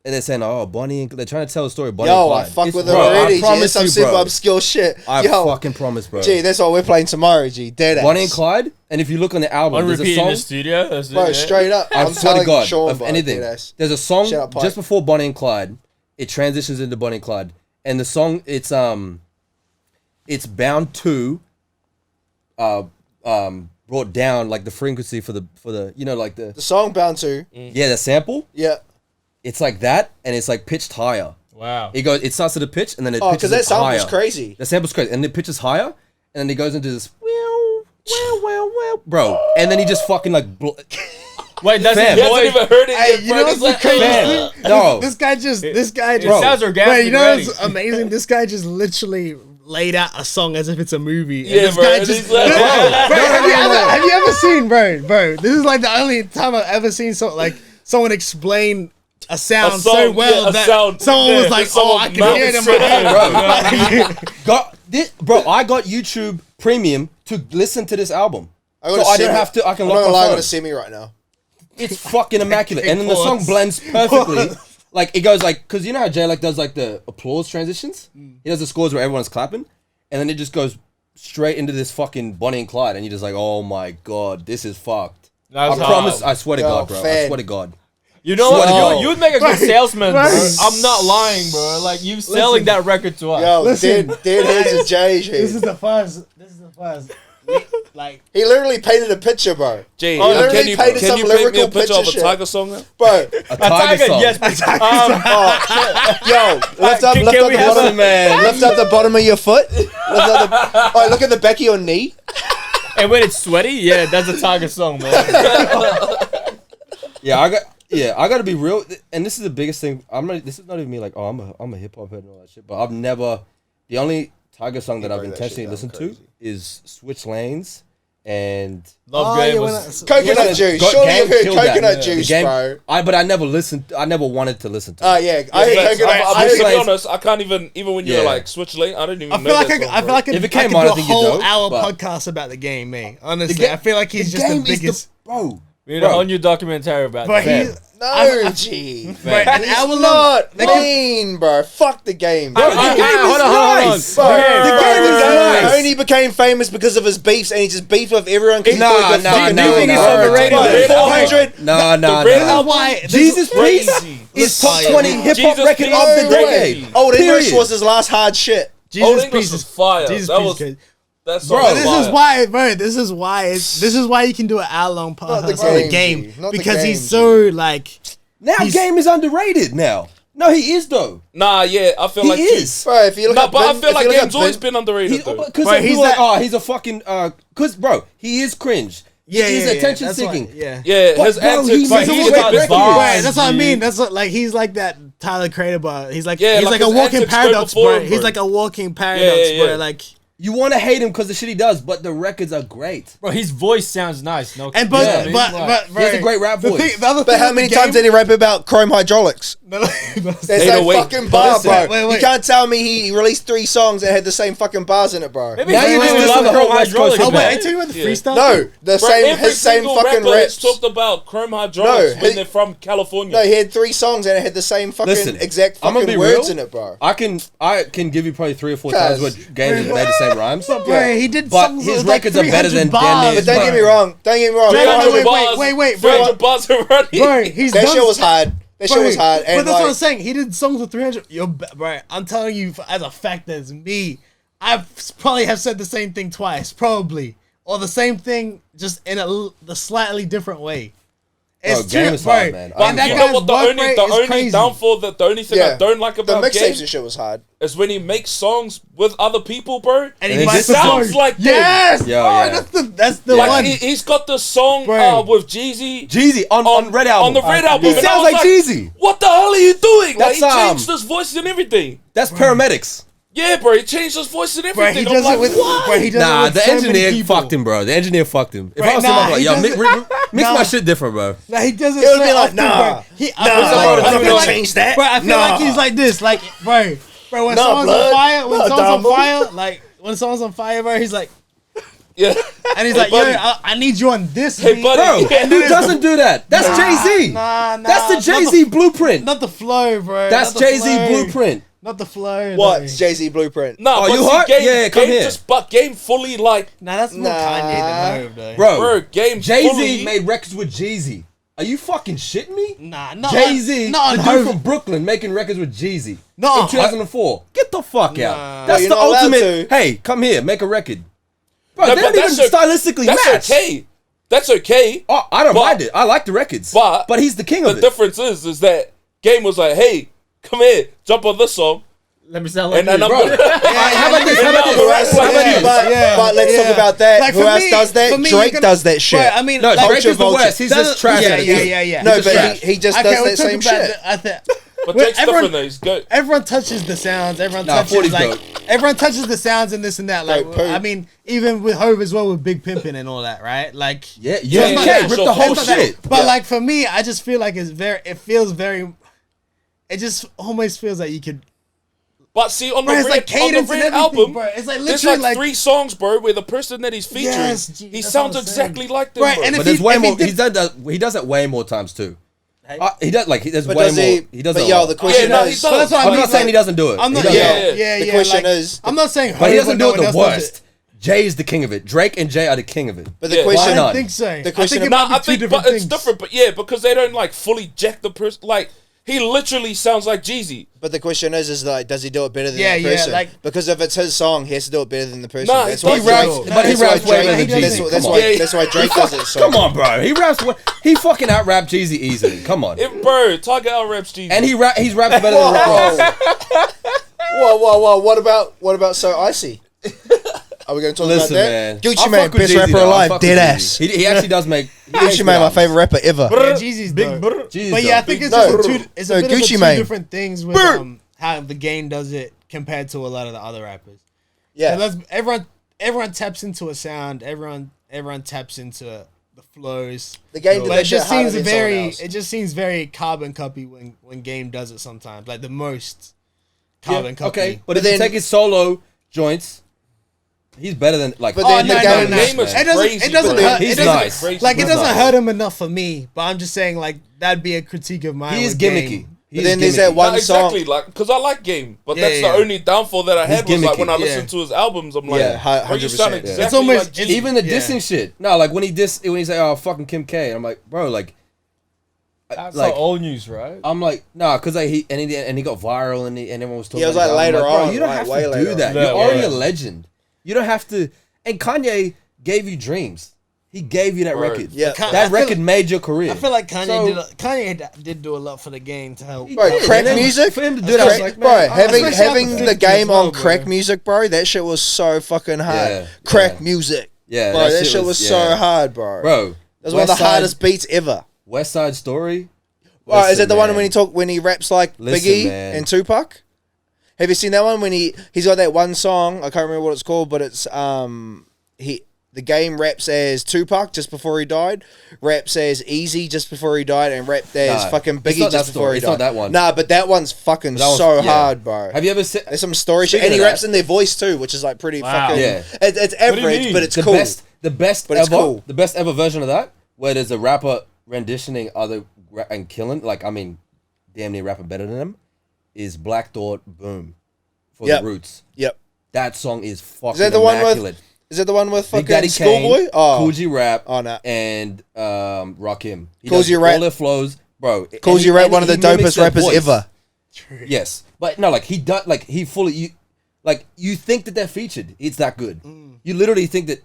and they're saying, oh, Bonnie and they're trying to tell a story of Bonnie and Yo, I Clyde. fuck It's- with it bro, already, I G. promise That's some you, super bro. obscure shit. I Yo, fucking promise, bro. G, that's what we're playing tomorrow, G. Dead ass. Bonnie and Clyde, and if you look on the album, On there's a repeat in song. the studio. That's it, Bro, yeah. straight up. I I'm swear to telling God, Sean, of bro, anything. dead ass. There's a song Shout out, Pike. just before Bonnie and Clyde. It transitions into Bonnie and Clyde, and the song it's bound to, brought down like the frequency for the like the The song Bound to, the sample. yeah. It's like that, and it's like pitched higher. Wow. It starts at a pitch, and then it Oh, pitches because that it higher. sample's crazy. The sample's crazy, and it pitches higher, and then it goes into this, bro, and then he just fucking like, Wait, that's Fam. his He hasn't voice. even heard it Hey, yet, you bro. know He's what's the like, craziest thing? No. This guy just. It Bro, sounds organic. Wait, you know already. what's amazing? This guy just literally laid out a song as if it's a movie. And Yeah, this bro. guy and just. he's like, Bro, have you ever seen, bro? This is like the only time I've ever seen someone explain a sound so song, well yeah, a that sound, someone yeah, was like, someone I can hear it in my head. I got YouTube Premium to listen to this album. I So I don't have to. I can I'm lock not my allowed phone. to see me right now. It's fucking immaculate, and then the song Applause. blends perfectly. Like it goes like, cause you know how Jlk does like the applause transitions. He does the scores where everyone's clapping, and then it just goes straight into this fucking Bonnie and Clyde, and you're just like, oh my god, this is fucked. That's I promise. hard. I swear to Yo, God, bro. I fan. swear to God. You know what? Yo. You would make a good salesman, bro. Right. I'm not lying, bro. Like you selling that record to us. Yo, Listen, dead heads of Jay. This is the first. Like, He literally painted a picture, bro. Gee, Oh, literally can you painted paint some me a lyrical picture of a picture Tiger song now? Bro, A A tiger, song. yes. But, yo, lift up Can the we have bottom, Listen, man. lift up the bottom of your foot. Oh, look at the back of your knee. and when it's sweaty, yeah, that's a tiger song, man. I got to be real, and this is the biggest thing. This is not even me like, oh, I'm a hip hop head and all that shit. But I've never. The only Tiger song that I've broke that intentionally shit listened down to is Switch Lanes and Love Game was. Coconut juice. Got Surely Game you've heard killed that. coconut The juice, game, bro. but I never listened. I never wanted to listen to. Oh, it. yeah. I heard But coconut. I'm Switch to be Lanes- honest, I can't even when you're Yeah. like Switch Lane, I don't even I know feel like that song, I feel bro. like If it I came could on, do I a think you'd whole know, hour but- podcast about the game, mate. Honestly, I feel like he's just the game is biggest. bro. We need a whole new documentary about But that. he's No, G. right, an He's hour long. not mean, bro. Fuck the game. Bro. The game is nice. Bro, The game is nice. He only became famous because of his beefs, and he just beefed with everyone. Do you Nah, think he's nah. overrated? Red 400. Nah. Red This is Album, why Jesus Priest crazy. is top Listen, 20 hip hop Jesus record Priest of the is decade. crazy. Old English Period. was his last hard shit. Old Jesus English Priest was is fire. Jesus That Priest was is- that's Bro, so This fire. is why, bro. This is why you can do an hour long Not the podcast on the game, game G. Not the because game, he's G. so like. Now He's- game is underrated now. No, he is though. Nah, yeah, I feel He like is. Bro, if you look No, at but I Ben- feel if like you look at Game's always Ben- been underrated though. Because Bro, people he's are like, that- oh, he's a fucking cause bro, he is cringe. He's attention that's why- seeking. Yeah. Yeah, But his bro, antics. he He's makes got a his great record. bars. Right, that's what I G. mean. That's what, like he's like that Tyler Creator, but he's like Yeah, he's like like a his walking antics go paradox, before bro. him, He's bro. like a walking paradox, yeah. bro. Like You want to hate him because the shit he does, but the records are great. Bro, his voice sounds nice. No, and yeah, but He has a great rap voice. The other But thing how with many the times game- did he rap about chrome hydraulics? There's Hey, that no, wait. fucking bar, Listen, bro. wait. You can't tell me he released 3 songs that had the same fucking bars in it, bro. Maybe Now he you really just loves listen to Chrome whole West Coast Hydraulics, Oh wait, man. are you talking about the Yeah. freestyle? No, the Bro, same every his same single fucking rapper has raps. talked about chrome hydraulics No, when he- they're from California. No, he had 3 songs and it had the same fucking Listen, exact I'm gonna fucking be words real. in it, bro. I can give you probably 3 or 4 times where Cuz. games have made the same rhymes. Bro, he did But songs his with like records are better 300 than bars, Dan But don't bro. get me wrong. Don't get me wrong. No, no, no, 300 wait, bars, wait, 300 bars are running. Bro, he's That done shit was hard. That shit was hard. But And that's what I'm like, saying. He did songs with 300. Bro, I'm telling you, as a fact, as me, I probably have said the same thing twice, probably, or the same thing just in the slightly different way. It's Game true, is bro. hard, man. But And that you know guy's what? The work only rate the is only crazy. downfall that the only thing I don't like the about mixtapes Game and shit was hard. is when he makes songs with other people, bro. And And he it might just sounds like them. yes, Yeah, oh, yeah. that's the Like one. he's got the song Bro. with Jeezy Jeezy on Red Album. on the Red Album. He and I sounds was like Jeezy. What the hell are you doing? Like That's, he changed his voice and everything. That's paramedics. Yeah, bro, he changed his voice and Bro, everything. he I'm does like, it with. what? Bro, he does it Nah, with the so many engineer people. fucked him, bro. The engineer fucked him. If Right, I was him, nah, I'm like, he yo, doesn't- mix Nah. my shit different, bro. Nah, he does it. He would so be like, often, nah, bro. I feel I'm feel gonna like- change that. Bro, I feel like he's like this, like, bro, when Nah, someone's blood. on fire, when Nah, someone's on Dumbo. fire, like, when someone's on fire, bro, he's like, Yeah. and he's Hey, like, yo, buddy. I need you on this Hey, beat. buddy. Bro, Yeah. who doesn't do that? That's Jay-Z. Nah, That's the not Jay-Z blueprint. Not the flow, bro. That's not the Jay-Z flow. blueprint. Not the flow. What's though. Jay-Z blueprint? No, Oh, but you see, hot? Game, Yeah, come Game here. but Game fully like, Nah, that's more Nah. Kanye than Hove, though. bro, Game Jay-Z fully. made records with Jeezy. Are you fucking shitting me? Nah, not Jay-Z, not the on dude Hove. from Brooklyn, making records with Jeezy. No, in 2004. Get the fuck Nah. out. That's You're the not allowed ultimate. to. Hey, come here, make a record. Bro, No, they but don't even that's stylistically That's match. okay. That's okay. Oh, I don't But- mind it. I like the records. but he's the king The of it. difference is that Game was like, hey, come here, jump on this song. Let me sound like And I'm you. gonna, How about this? But let's talk about that. Like, Who for else me- does that? for me, Drake you're does that shit. Right, I mean, No, like, Drake is the Vulture. worst. He's just trash. Yeah, at it. yeah. No, He's but trash. he just Okay, does we'll that talk same about shit. but Well, Drake's everyone- different though. He's good. Everyone touches the sounds. Everyone Nah, touches 40's like dope. everyone touches the sounds and this and that. Like Like, I mean, even with Hove as well with Big Pimpin' and all that, right? Like Yeah, Yeah, you yeah, can't rip sure. the whole It's not shit. But like for me, I just feel like it feels very. It just almost feels like you could. But see, on the Bro, it's like Red, on the cadence and Red everything, album, bro. It's like there's literally like 3 songs, bro, where the person that he's featuring, Yes, G, he that's sounds what I'm saying. exactly like them, Right, bro. and if But there's he- way if he more. did- He does that. He does that way more times too. He does like there's But way does more. he? He does But it. yo, a lot. the question no, he is. does. But that's what I I'm mean, not saying like- he doesn't do it. I'm He not. does Yeah, it. yeah. The yeah, question like, is- I'm not saying. But he Hove doesn't or do no it one the else does worst. it. Jay is the king of it. Drake and Jay are the king of it. But the Yeah. question. I Why don't not? think so. The I question think it about- might I be two think, different but things. it's different. But yeah, because they don't like fully jack the person. Like he literally sounds like Jeezy. But the question is like, does he do it better than Yeah, the yeah, person? like- because if it's his song, he has to do it better than the person. Nah, that's he why does. Drake. He raps- but he that's why raps way Drake- better than that's Jeezy. why- That's Come why. on. That's why Drake He does fuck- it. So Come on, bro. He raps. He fucking out rap Jeezy easily. Come on. Bro, Target out raps Jeezy. And he's raps better than Rick Ross. Whoa! What about So Icy? Are we going to talk Listen, about that? man. Gucci I Mane, fuck with best Jeezy, rapper though. I alive, fuck with dead Jeezy. ass. He actually does make. Gucci Mane, my favorite rapper ever. Yeah, Jeezy's Big dope. Jeezy's But yeah, I dope. think it's No, just a two. It's a no, bit of a Gucci two Mane. different things with how the game does it compared to a lot of the other rappers. Yeah. So everyone taps into a sound. Everyone taps into the flows. The game did But that it just shit harder seems than someone else. it just seems very carbon copy when Game does it sometimes. Like the most carbon copy. Okay, but But if you then- take his solo joints, he's better than like. But then the game- Game is It doesn't. crazy, It doesn't but hurt. he's It doesn't, nice. Like it He's doesn't nice. hurt him enough for me. But I'm just saying, like that'd be a critique of mine. He is with gimmicky. Game. He But is then there's gimmicky. that one Not exactly, song. like, because I like Game, but Yeah, that's yeah. the only downfall that I had was like when I gimmicky. listened to his albums, I'm like, Yeah, bro, you sound 100%. exactly It's almost- like it's Jeezy. Even the Yeah. dissing shit. No, like when he say, "Oh, fucking Kim K," I'm like, bro, like, That's like like old news, right? I'm like, nah, because like, he got viral and everyone was talking. Yeah, it was about like his album. later I'm bro, on, you don't like, have way to later do on. that. Yeah, You're already yeah. a legend. You don't have to. And Kanye gave you dreams. He gave you that Right. record. Yeah. I that feel- record made your career. I feel like Kanye So- did do a lot for the game to help. Bro, Yeah, crack and then music. for him to do that, I was like, bro, man, having especially after the 50 game as well, on crack bro. music, bro, that shit was so fucking hard. Yeah, Crack yeah. music. Yeah, Bro, that shit was so yeah. hard, bro. Bro, That was one of the West Side- hardest beats ever. West Side Story. Oh, is Listen, that the one man. when he raps like Listen, Biggie man. and Tupac? Have you seen that one when he's got that one song? I can't remember what it's called, but it's the game raps as Tupac just before he died, raps as Easy just before he died, and rapped as Nah, fucking it's Biggie not that just before story. he It's died. not that one. Nah, but that one's fucking That one's- so yeah. hard, bro. Have you ever seen There's some story shit, Speaking and he of raps that- in their voice too, which is like pretty Wow. fucking. Yeah. It's average, mean? but it's the cool. best But it's ever, cool. the best ever version of that, where there's a rapper renditioning and killing, like I mean, damn near rapping better than him, is Black Thought Boom for Yep. the Roots. Yep. That song is fucking Is that the one immaculate. Is that the one with Big fucking Daddy Schoolboy? Kane, Oh, Kool G Rap, Oh, no. and Rakim. He Kool does G Rap- all their flows, bro. Kool and G he- Rap, and one of the he mimics dopest their rappers voice. ever. Yes, but no, like he does, like he fully you think that they're featured. It's that good. You literally think that,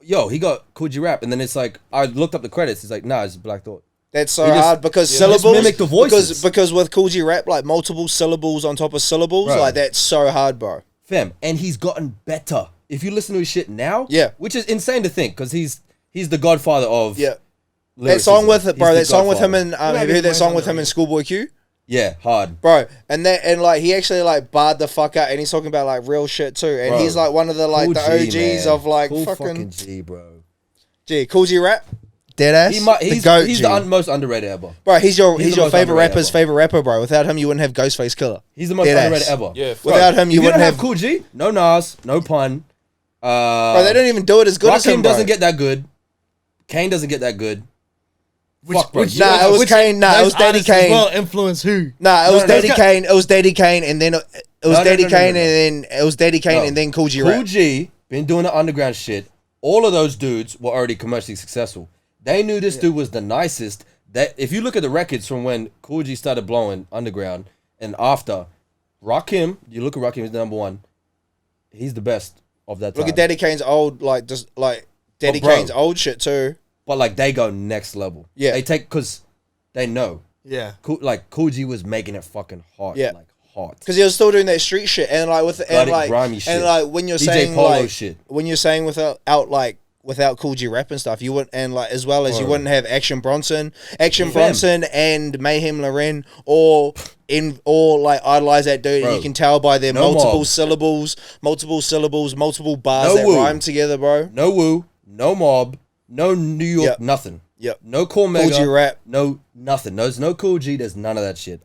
yo, he got Kool G Rap, and then it's like I looked up the credits. It's like, nah, it's Black Thought. That's so He just- hard because just syllables. mimic the voices. Because with Kool G Rap, like multiple syllables on top of syllables, Right. like that's so hard, bro. Fam, and he's gotten better. If you listen to his shit now, Yeah. which is insane to think, because he's the godfather of Yeah. That lyricism. song with He's bro, the that song with him godfather. and have you heard that song with him and Schoolboy Q? Yeah, hard. Bro, and like he actually like barred the fuck out, and he's talking about like real shit too, and Bro. he's like one of the like Kool the G, OGs man. of like Kool fucking G, bro. Kool G Rap, dead ass. He's the goat, he's G. the most underrated ever. Bro, he's your he's the favorite most underrated rapper's ever. favorite rapper, bro. Without him, you wouldn't have Ghostface Killer. He's the most Dead underrated ass. ever. Yeah, Without him, you If you wouldn't don't have have. Kool G, no Nas, no pun. Bro, they don't even do it as good as him. Rakim Bro. doesn't get that good. Kane doesn't get that good. Fuck, bro. Nah, it was Kane. Nah, it was Daddy Kane. Well, influence who? Nah, it was no, Daddy it's Kane. It was Daddy Kane, and then it was No, Daddy no, no, Kane, no, no. and then it was Daddy Kane, No. and then Kool G Kool Rap. G been doing the underground shit. All of those dudes were already commercially successful. They knew this dude was the nicest. That if you look at the records from when Kool G started blowing underground and after, Rakim, you look at Rakim, he's the number one. He's the best of that time. Look at Daddy Kane's old, like just like Daddy bro. Kane's old shit too. But like they go next level. Yeah. They take because they know. Yeah. Kool G was making it fucking hard. Yeah. Like hot. Because he was still doing that street shit and like with and like grimy shit. and like when you're DJ saying Polo like shit. when you're saying without Kool G Rap and stuff, you wouldn't and like as well as you wouldn't have Action Bronson and Mayhem Loren or like idolize that dude. Bro, You can tell by their no multiple mob. syllables, multiple bars No that woo. rhyme together, bro. No Woo, no Mob, no New York, Yep. nothing. Yep. No Kool Mega, Kool G Rap. no nothing. There's no Kool G. There's none of that shit.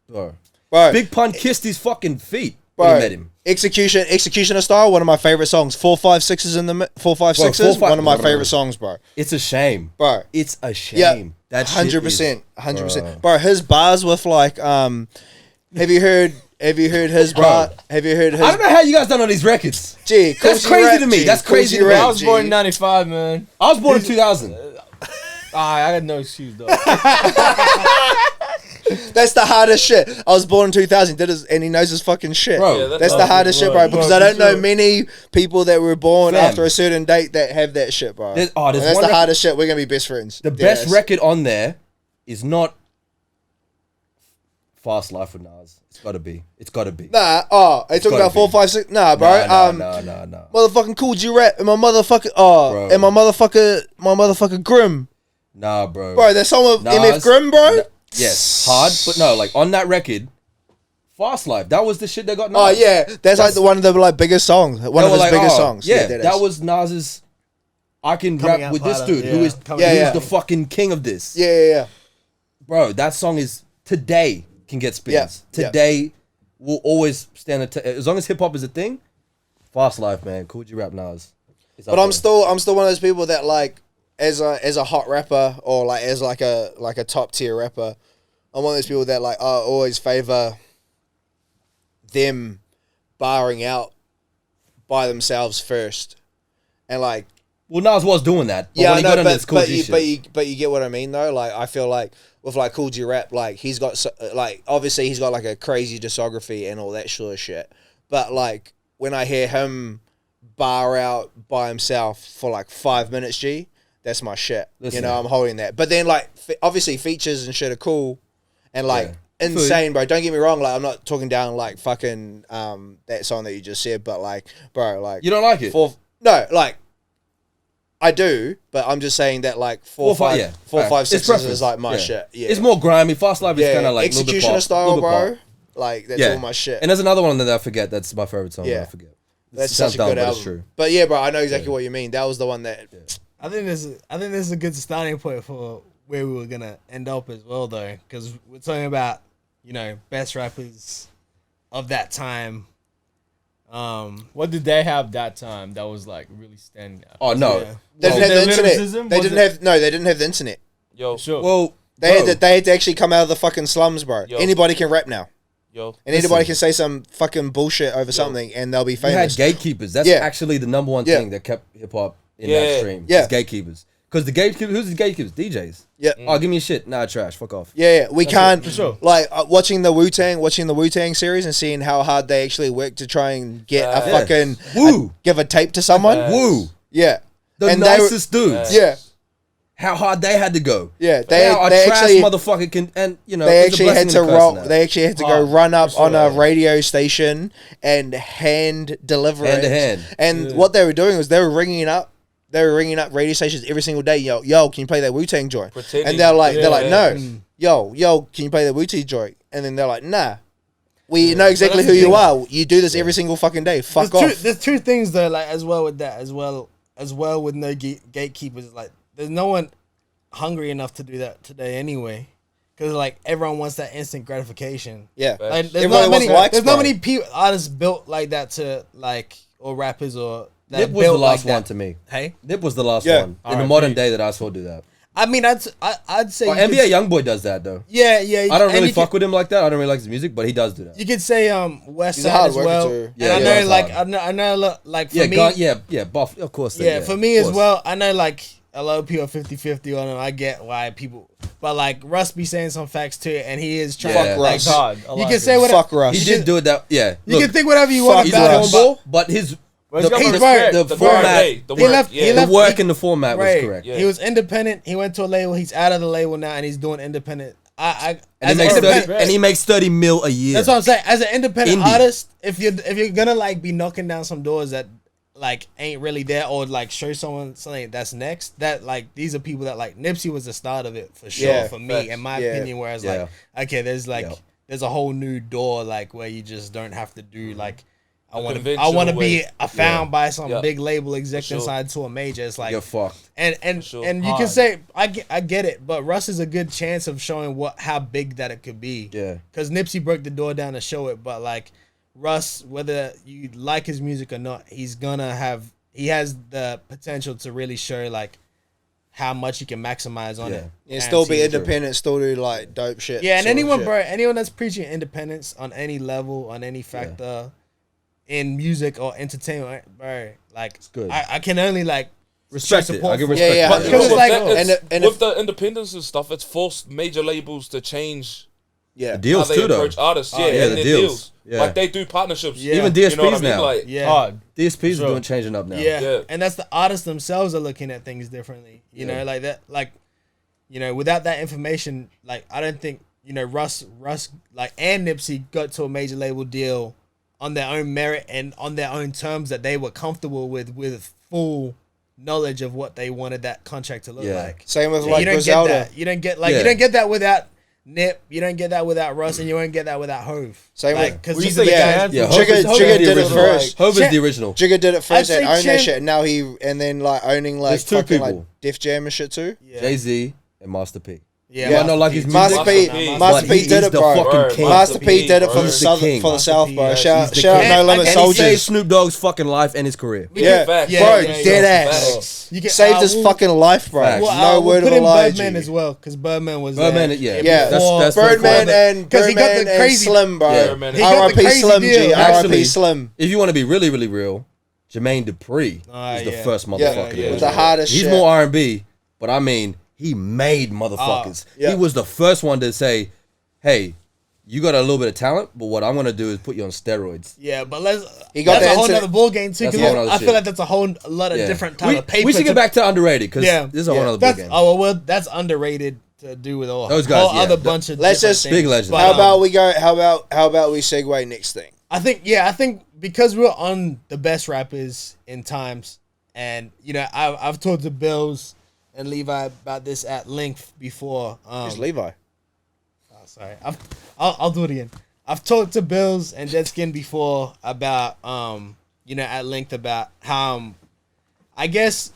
Bro. Bro, Big Pun kissed his fucking feet when he bro, met him. Executioner Style, one of my favorite songs. 4-5-6s in the 4-5-6s, one of my favorite songs, bro. It's a shame, Bro. It's a shame. Yeah, That shit 100%, is- 100%. Bro, his bars with like, have you heard his bar? Have you heard his? I don't know how you guys done on these records. Gee, Kool That's G crazy Rap, to me. G, That's Kool crazy G to me. Rap, I was born in G. '95, man. I was born in 2000. I got no excuse though. That's the hardest shit. I was born in 2000, and he knows his fucking shit. Bro, Yeah, that's the hardest shit, bro. Because I don't know sure. many people that were born Fam. after a certain date that have that shit, bro. There's And that's one the record- hardest shit. We're gonna be best friends. The Dead best ass. record on there is not Fast Life with Nas. It's gotta be. It's gotta be. Nah, are you talking gotta about 4-5-6? Nah, bro. No. Motherfucking Kool G Rap and my motherfucking Bro. and my motherfucking Grim, Nah, bro. bro. That song with Nas- MF Grim, bro. Yes, hard, but no, like on that record, Fast Life, that was the shit that got Nas. Oh yeah, that's like one of the like biggest songs. One of his biggest songs. Yeah, dead that ass. was Nas's. I can Coming rap out with this party, dude yeah. who is Coming out who's party. the fucking king of this. Yeah. Bro, that song is today can get spins. Yeah, yeah. Today will always stand as long as hip hop is a thing. Fast Life, man. Kool G Rap Nas. Is But up I'm there. still one of those people that like as a hot rapper or like as like a top tier rapper, I'm one of those people that like I always favor them barring out by themselves first, and like Well, Nas was doing that. But yeah, when he I got know, into this Kool G shit. but you get what I mean though. Like I feel like with like Kool G Rap, like he's got like obviously he's got like a crazy discography and all that sort of shit. But like when I hear him bar out by himself for like 5 minutes, G, that's my shit. Listen, you know, I'm holding that. But then like obviously features and shit are cool and like insane, bro. Don't get me wrong. Like I'm not talking down like fucking that song that you just said, but like bro, like You don't like it? no, like. I do, but I'm just saying that like 4-5-6 It's preference. is like my Yeah. shit. Yeah, It's more grimy. Fast Life is yeah. kind of like Executioner Style, little bit bro. pop. Like that's all my shit. And there's another one that I forget. That's my favorite song. Yeah. I forget. That's Sounds such a dumb, good but album. it's true. But yeah, bro, I know exactly what you mean. That was the one that. I think this is a good starting point for where we were gonna end up as well, though, because we're talking about best rappers of that time. What did they have that time that was like really standing out? Oh no. Yeah. They didn't have the internet. lyricism? They Was didn't it- have no. They didn't have the internet. Yo, Sure. Well, They bro, had to actually come out of the fucking slums, bro. Yo. Anybody can rap now, yo. and anybody can say some fucking bullshit over something, and they'll be you had famous. gatekeepers. That's Yeah. actually the number one Yeah. thing that kept hip hop in Yeah. that stream. Yeah. Is gatekeepers. Because the gatekeepers, who's the gatekeepers? DJs. Yeah. Oh, give me a shit. Nah, trash. Fuck off. Yeah, we can't for sure. like watching the Wu Tang series and seeing how hard they actually work to try and get a Yeah. fucking Woo. give a tape to someone. Woo. Yeah, The And they were- nicest dudes. yeah, How hard they had to go. yeah. How They a trash actually motherfucker can, and you know, they there's a actually had blessing to and a curse in roll. that. They actually had to go Oh, run up for sure, on a yeah. radio station and hand deliver Hand to it. hand. And what they were doing was they were ringing up. They were ringing up radio stations every single day. Yo, can you play that Wu Tang joint? Pretending. And they're like, Yeah. no. Yo, can you play that Wu Tang joint? And then they're like, nah. We know exactly who you are. You do this every single fucking day. Fuck off. There's two things though, like as well with that, as well with no gatekeepers. Like, there's no one hungry enough to do that today anyway, because like everyone wants that instant gratification. Yeah. Like, there's Everybody not wants many, likes, there's not bro. many people artists built like that to like, or rappers or that Nip was the built last like one that. to me. Hey, Nip was the last Yeah. one in the R.I.P. modern day that I saw do that. I mean, I'd say NBA YoungBoy does that though. Yeah. I don't and really you fuck with him like that. I don't really like his music, but he does do that. You could say West He's a Side hard as worker well. too. And Yeah, I he know, is like, hard. I know, like for me, Buff. Of course. yeah, for me of as course. well. I know, like, a lot of people are 50-50 on him. I get why people, but like Russ be saying some facts too, and he is trying. Yeah. to, like, Russ. God, I you like can it. say what Fuck Russ. He did do it that. Yeah. You Look, can think whatever you want fuck he's about Russ. him, humble, but his But he's got he's the right. respect, the format. format- Hey, the He work, left- yeah. he the left- work in the format was Right. correct. Yeah. He was independent. He went to a label. He's out of the label now, and he's doing independent and he makes 30 mil a year. That's what I'm saying. As an independent artist, if you're gonna like be knocking down some doors that like ain't really there, or like show someone something that's next, that like these are people that like Nipsey was the start of it for sure for me, in my opinion. Whereas like okay, there's like there's a whole new door like where you just don't have to do like. I want to be found by some big label exec inside to a major. It's like you're fucked. And you can say I get it, but Russ is a good chance of showing how big that it could be. Yeah. Because Nipsey broke the door down to show it, but like Russ, whether you like his music or not, he has the potential to really show like how much he can maximize on it. And still be independent, still do like dope shit. Yeah, and anyone that's preaching independence on any level, on any factor. In music or entertainment, bro, like it's good. I can only like respect it. I can respect it. But because it's like with the independence and stuff, it's forced major labels to change. The deals how they too, approach though. artists. And the deals. Yeah. Like they do partnerships. Yeah. Even DSPs you know what now. I mean? Like, hard. DSPs are doing changing up now. Yeah, and that's the artists themselves are looking at things differently. You know, like that, like you know, without that information, like I don't think Russ, like and Nipsey got to a major label deal on their own merit and on their own terms that they were comfortable with full knowledge of what they wanted that contract to look like. Same with like Griselda. You don't get that without Nip. You don't get that without Russ, and you won't get that without Hove. Same like, with because these are the guys. Jigga did it first. Hove is the original. Jigga did it first and owned that shit, and now then like owning like fucking like Def Jam and shit too. Jay-Z and Master P. Yeah, no, like his Master P did it, bro. Master P did it for the South, bro. Shout out No Limit Soldiers. Saved Snoop Dogg's fucking life and his career. Bro, dead ass. Saved his fucking life, bro. No word of a lie. Birdman as well, because Birdman was Birdman. That's Birdman and Slim, bro. R.I.P. Slim, G. R.I.P. Slim. If you want to be really, really real, Jermaine Dupri is the first motherfucker. With the hardest shit. He's more R&B, but I mean. He made motherfuckers. He was the first one to say, hey, you got a little bit of talent, but what I'm going to do is put you on steroids. Yeah, but that's a whole nother ball game too. Because I feel like that's a whole lot of different type of paper. We should get back to underrated because this is a whole other ball game. Oh, well, that's underrated to do with all those guys. Other bunch of let's just big legends. How about we go? How about we segue next thing? I think because we're on the best rappers in times, and I've talked to Bills and Levi about this at length before. Who's Levi? Oh, sorry. I'll do it again. I've talked to Bills and Jetskin before about at length about how I guess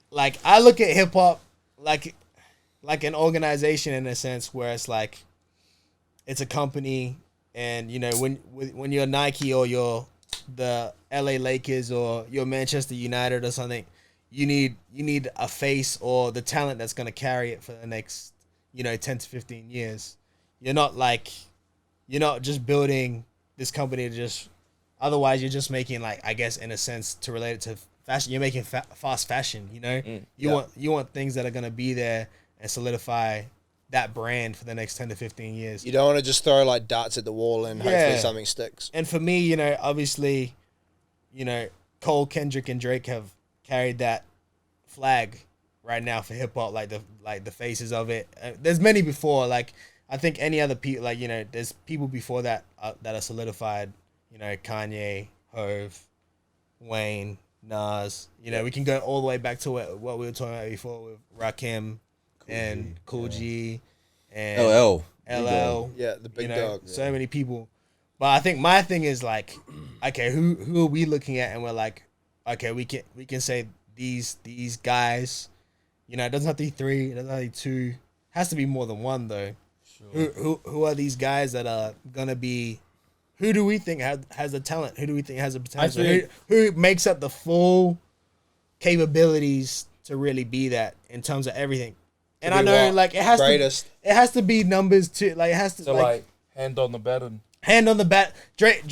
like I look at hip hop like an organization in a sense where it's like it's a company, and when you're Nike or you're the LA Lakers or you're Manchester United or something, you need a face or the talent that's going to carry it for the next 10 to 15 years. You're not just building this company to just, otherwise you're just making, like, I guess in a sense to relate it to fashion, you're making fast fashion. You want things that are going to be there and solidify that brand for the next 10 to 15 years. You don't want to just throw like darts at the wall and hopefully something sticks. And for me, obviously, Cole, Kendrick, and Drake have carried that flag right now for hip hop, like the faces of it. There's many before, like I think any other people, like there's people before that that are solidified. Kanye, Hove, Wayne, Nas. We can go all the way back to what we were talking about before with Rakim and Kool G and LL. Yeah, the big dog. So many people. But I think my thing is like, okay, who are we looking at, and we're like, okay, we can say these guys, it doesn't have to be 3, it doesn't have to be 2, it has to be more than one though. Sure. Who are these guys that are gonna be? Who do we think has the talent? Who do we think has the potential? Who makes up the full capabilities to really be that in terms of everything? And I know like it has to be numbers too. Like it has to like hand on the baton. Hand on the bat. Drake,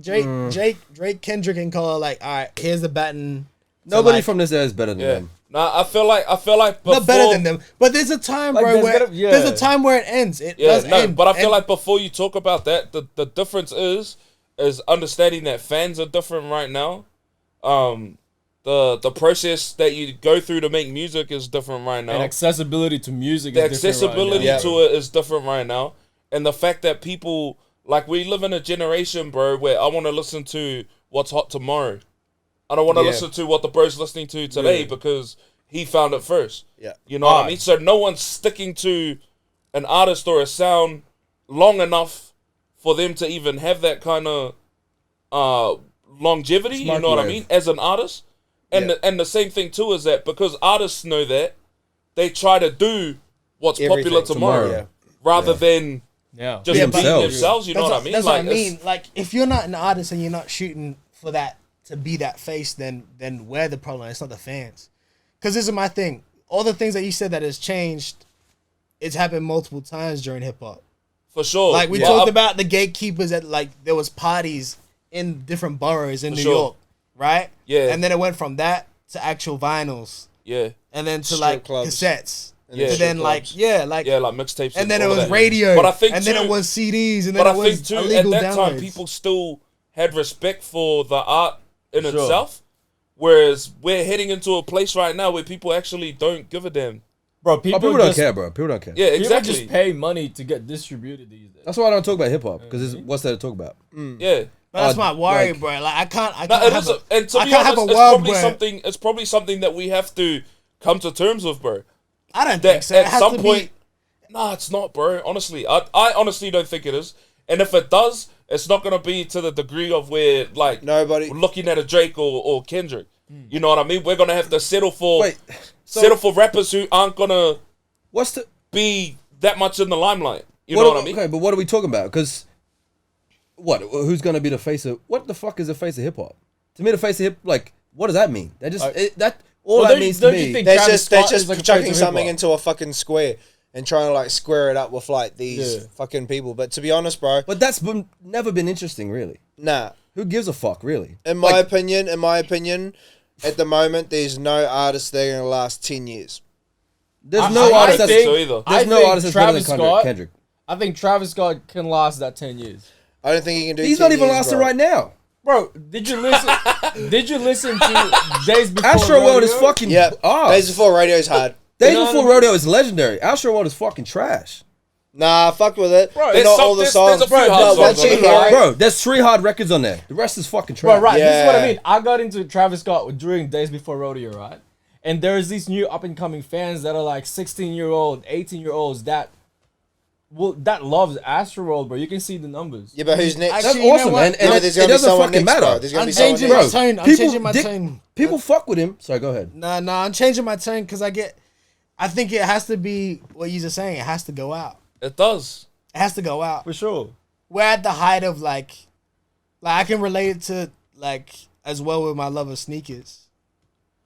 Kendrick, and Cole are like, all right, here's the baton. Nobody from this era is better than them. Nah, I feel like before, not better than them, but there's a time, like, bro, there's a time where it ends. It does end. But I feel like before you talk about that, the difference is understanding that fans are different right now. the process that you go through to make music is different right now. And accessibility to music the is different accessibility right now. to it is different right now. And the fact that people, like, we live in a generation, bro, where I want to listen to what's hot tomorrow. I don't want to listen to what the bro's listening to today because he found it first. Yeah. You know what I mean? So no one's sticking to an artist or a sound long enough for them to even have that kind of longevity, you know what I mean, as an artist. And the same thing too is that because artists know that, they try to do what's popular tomorrow rather than just being themselves, you know what I mean? That's what I mean. Like, if you're not an artist and you're not shooting for that to be that face, then we're the problem. It's not the fans. Because this is my thing. All the things that you said that has changed, it's happened multiple times during hip hop. For sure. Like, we talked about the gatekeepers that, like, there was parties in different boroughs in New York, right? Yeah. And then it went from that to actual vinyls. Yeah. And then to, Strip like, clubs. cassettes. Yeah. To then, like, like mixtapes. And then it all was that. radio. But I think and too, then it was CDs. And then but it I was think too, illegal at that downloads. time, people still had respect for the art in itself. Whereas we're heading into a place right now where people actually don't give a damn. Bro, people don't care, bro. People don't care. Yeah, exactly. People just pay money to get distributed these days. That's why I don't talk about hip hop because what's there to talk about? Yeah. But that's my worry, like, bro. Like, I can't and to be honest, it's probably something that we have to come to terms with, bro. I don't think so. At some point, nah, it's not, bro. Honestly, I honestly don't think it is. And if it does, it's not gonna be to the degree of where, like, nobody we're looking at a Drake or Kendrick. You know what I mean? We're gonna have to settle for rappers who aren't gonna be that much in the limelight. You know what I mean? Okay, but what are we talking about? Because who's gonna be the face of what the fuck is the face of hip hop? To me, the face of hip, like, what does that mean? That just that means to me. They're just chucking something into a fucking square and trying to, like, square it up with, like, these fucking people. But to be honest, bro, but that's never been interesting, really. Nah, who gives a fuck, really? In my opinion, at the moment, there's no artist that are gonna last 10 years. There's no artist that's better than Kendrick. I think Travis Scott can last that 10 years. I don't think he can do. He's not even lasting right now, bro. Did you listen? Did you listen to Days Before Astro Rodeo? World is fucking Days Before Radio's hard. Days Before Rodeo is legendary. Astro World is fucking trash. Nah, fuck with it. Bro, not all the songs. Bro, there's 3 hard records on there. The rest is fucking trash. Bro, right. This is what I mean. I got into Travis Scott during Days Before Rodeo, right? And there's these new up and coming fans that are like 16-year-old, 18-year-olds that loves Astroworld, bro. You can see the numbers. Yeah, but who's next? That's awesome, man. And it doesn't fucking matter. I'm changing my tone. I'm changing my tone. People fuck with him. Sorry, go ahead. Nah, I'm changing my tone because I think it has to be what you're saying. It has to go out. It does. It has to go out. For sure. We're at the height of, like I can relate it to, like, as well with my love of sneakers.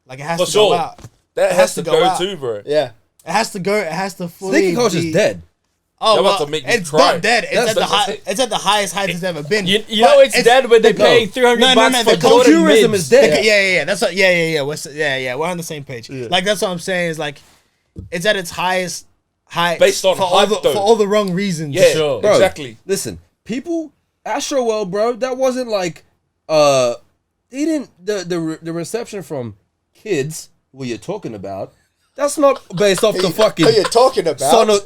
Like, it has to go out. That has to go out too, bro. Yeah. It has to go. It has to fully. Sneaker culture's dead. Oh, about to make me it's cry. not dead. It's at the highest height it's ever been. You know it's dead when they're paying $300 for culturism is dead. Yeah. That's what. Yeah. We're on the same page. Yeah. Like, that's what I'm saying. Is like, it's at its highest height based on for all the wrong reasons. Yeah, sure. Bro, exactly. Listen, people, Astroworld, bro. That wasn't like he didn't the reception from kids. What you're talking about? That's not based off the fucking. What you're talking about?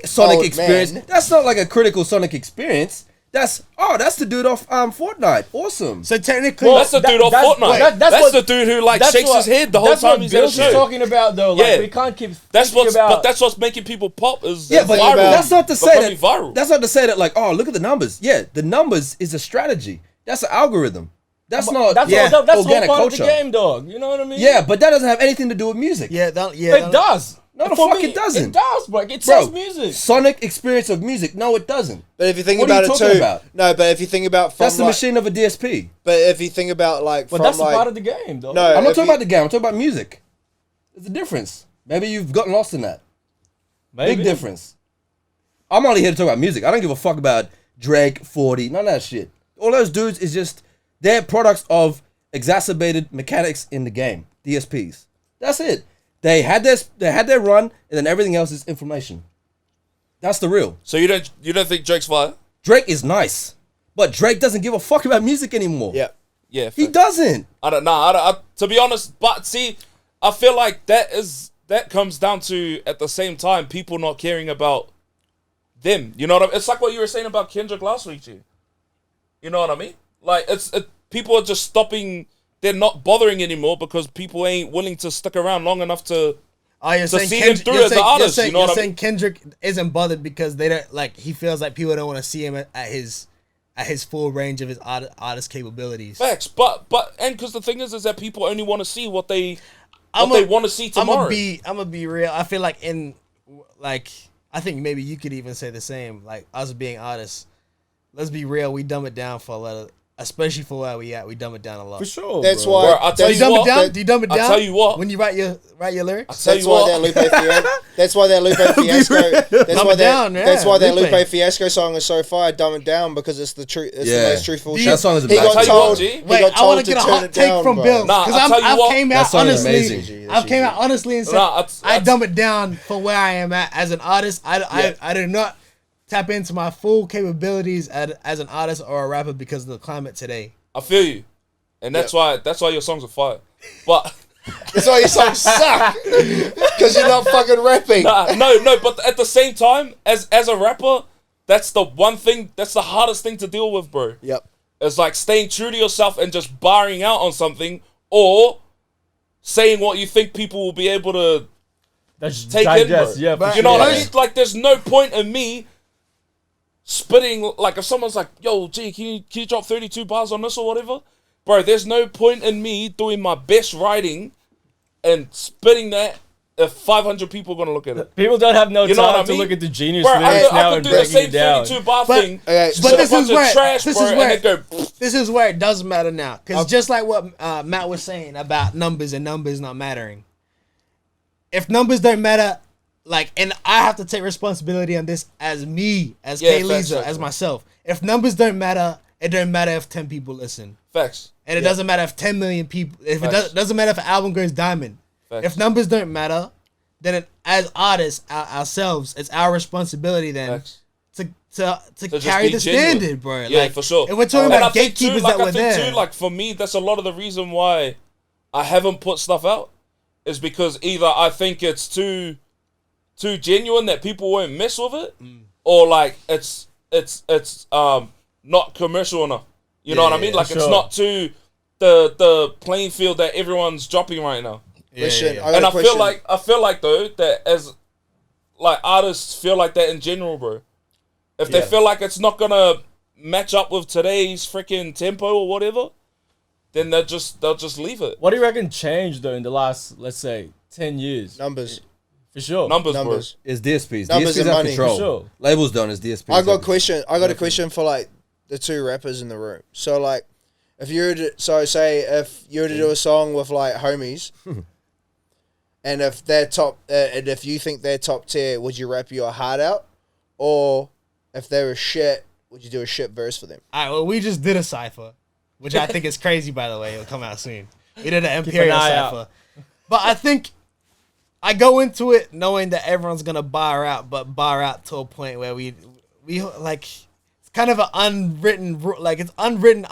Sonic experience. Man. That's not like a critical Sonic experience. That's the dude off Fortnite. Awesome. So technically, that's the dude off Fortnite. That's the dude who, like, shakes his head the whole time he's at a show. That's what talking about, though. Like, we can't keep. But that's what's making people pop. Is but viral. That's not to say that. Viral. That's not to say that, like, oh, look at the numbers. Yeah, the numbers is a strategy. That's an algorithm. That's organic part culture. Of the game, dog. You know what I mean? Yeah, but that doesn't have anything to do with music. It does. No, the fuck it doesn't. It does, bro. It sells music. Sonic experience of music. No, it doesn't. But if you think about it too, no. But if you think about that's the machine of a DSP. But if you think about that's part of the game, though. No, I'm not talking about the game. I'm talking about music. There's a difference. Maybe you've gotten lost in that. Big difference. I'm only here to talk about music. I don't give a fuck about Drake, 40, none of that shit. All those dudes is just they're products of exacerbated mechanics in the game. DSPs. That's it. They had their run, and then everything else is inflammation. That's the real. So you don't think Drake's fire? Drake is nice, but Drake doesn't give a fuck about music anymore. Yeah. Yeah, He doesn't. I don't know. To be honest, but see, I feel like that comes down to, at the same time, people not caring about them. You know what I mean? It's like what you were saying about Kendrick last week, G. You know what I mean? Like, people are just stopping. They're not bothering anymore because people ain't willing to stick around long enough to see him through as an artist. You know what I mean? Kendrick isn't bothered because they don't like. He feels like people don't want to see him at his full range of his artist capabilities. Facts, but because the thing is that people only want to see what they want to see tomorrow. I'm gonna be real. I feel like I think maybe you could even say the same. Like, us being artists, let's be real. We dumb it down for a lot of, especially for where we at. We dumb it down a lot. For sure. That's bro. why. Bro, I'll tell you what. Do you dumb it down? I'll tell you what. When you write your lyrics. That's why that Lupe Fiasco. That's why that Lupe Lupe Fiasco song is so fire. Dumb it down because it's the truth. It's the most truthful shit. That song is He got amazing. told. Wait, Wait, I want to get a hot take from Bill. Nah, because I'll tell you what. came That out song is honestly. amazing. I've came out honestly and said I dumb it down for where I am at as an artist. I do not tap into my full capabilities as an artist or a rapper because of the climate today. I feel you, and that's why your songs are fire. But That's why your songs suck. Because you're not fucking rapping. no. But at the same time, as a rapper, that's the one thing. That's the hardest thing to deal with, bro. Yep. It's like staying true to yourself and just barring out on something, or saying what you think people will be able to take in, bro. Yeah, for You know sure. what I mean? Like, there's no point in me spitting, like, if someone's like, yo, G, can you drop 32 bars on this or whatever? Bro, there's no point in me doing my best writing and spitting that if 500 people are going to look at it. People don't have no You know what time I mean? to look at the genius Bro, lyrics I now could and do the breaking same it down. 32 bar But- thing, okay, spit but a this bunch is of where- trash, this bro, is and where- then go, This is where it does matter now, because just like what Matt was saying about numbers and numbers not mattering. If numbers don't matter, like, and I have to take responsibility on this as me, as Yeah, K facts, Lisa, facts, as bro. myself. If numbers don't matter, it don't matter if 10 people listen. facts. And it doesn't matter if 10 million people, if it Facts. doesn't matter if an album goes diamond. Facts. If numbers don't matter, then as artists, ourselves, it's our responsibility then Facts. to just carry be the genuine. standard, bro. Yeah, like, for sure. And we're talking And I about think too, gatekeepers like, that were I think there. too, like, for me, that's a lot of the reason why I haven't put stuff out, is because either I think it's too genuine that people won't mess with it, or like it's not commercial enough. You know what I mean? Like, it's sure. not to the playing field that everyone's dropping right now. Listen, yeah. I got And a I question. feel like though that as like artists feel like that in general, bro. If they feel like it's not gonna match up with today's freaking tempo or whatever, then they'll just leave it. What do you reckon changed though in the last, let's say, 10 years? Numbers. For sure. Numbers. It's DSPs. Numbers DSPs and have money. control. For sure. Labels don't. It's DSPs. I got a have question. I got a question for like the two rappers in the room. So like, if you were to, say if you were to do a song with like homies, and if they're top, and if you think they're top tier, would you rap your heart out, or if they were shit, would you do a shit verse for them? All right, well, we just did a cipher, which I think is crazy, by the way. It'll come out soon. We did an Imperial eye cipher. But I think I go into it knowing that everyone's going to bar out, but bar out to a point where we like, it's kind of an unwritten, like, it's unwritten,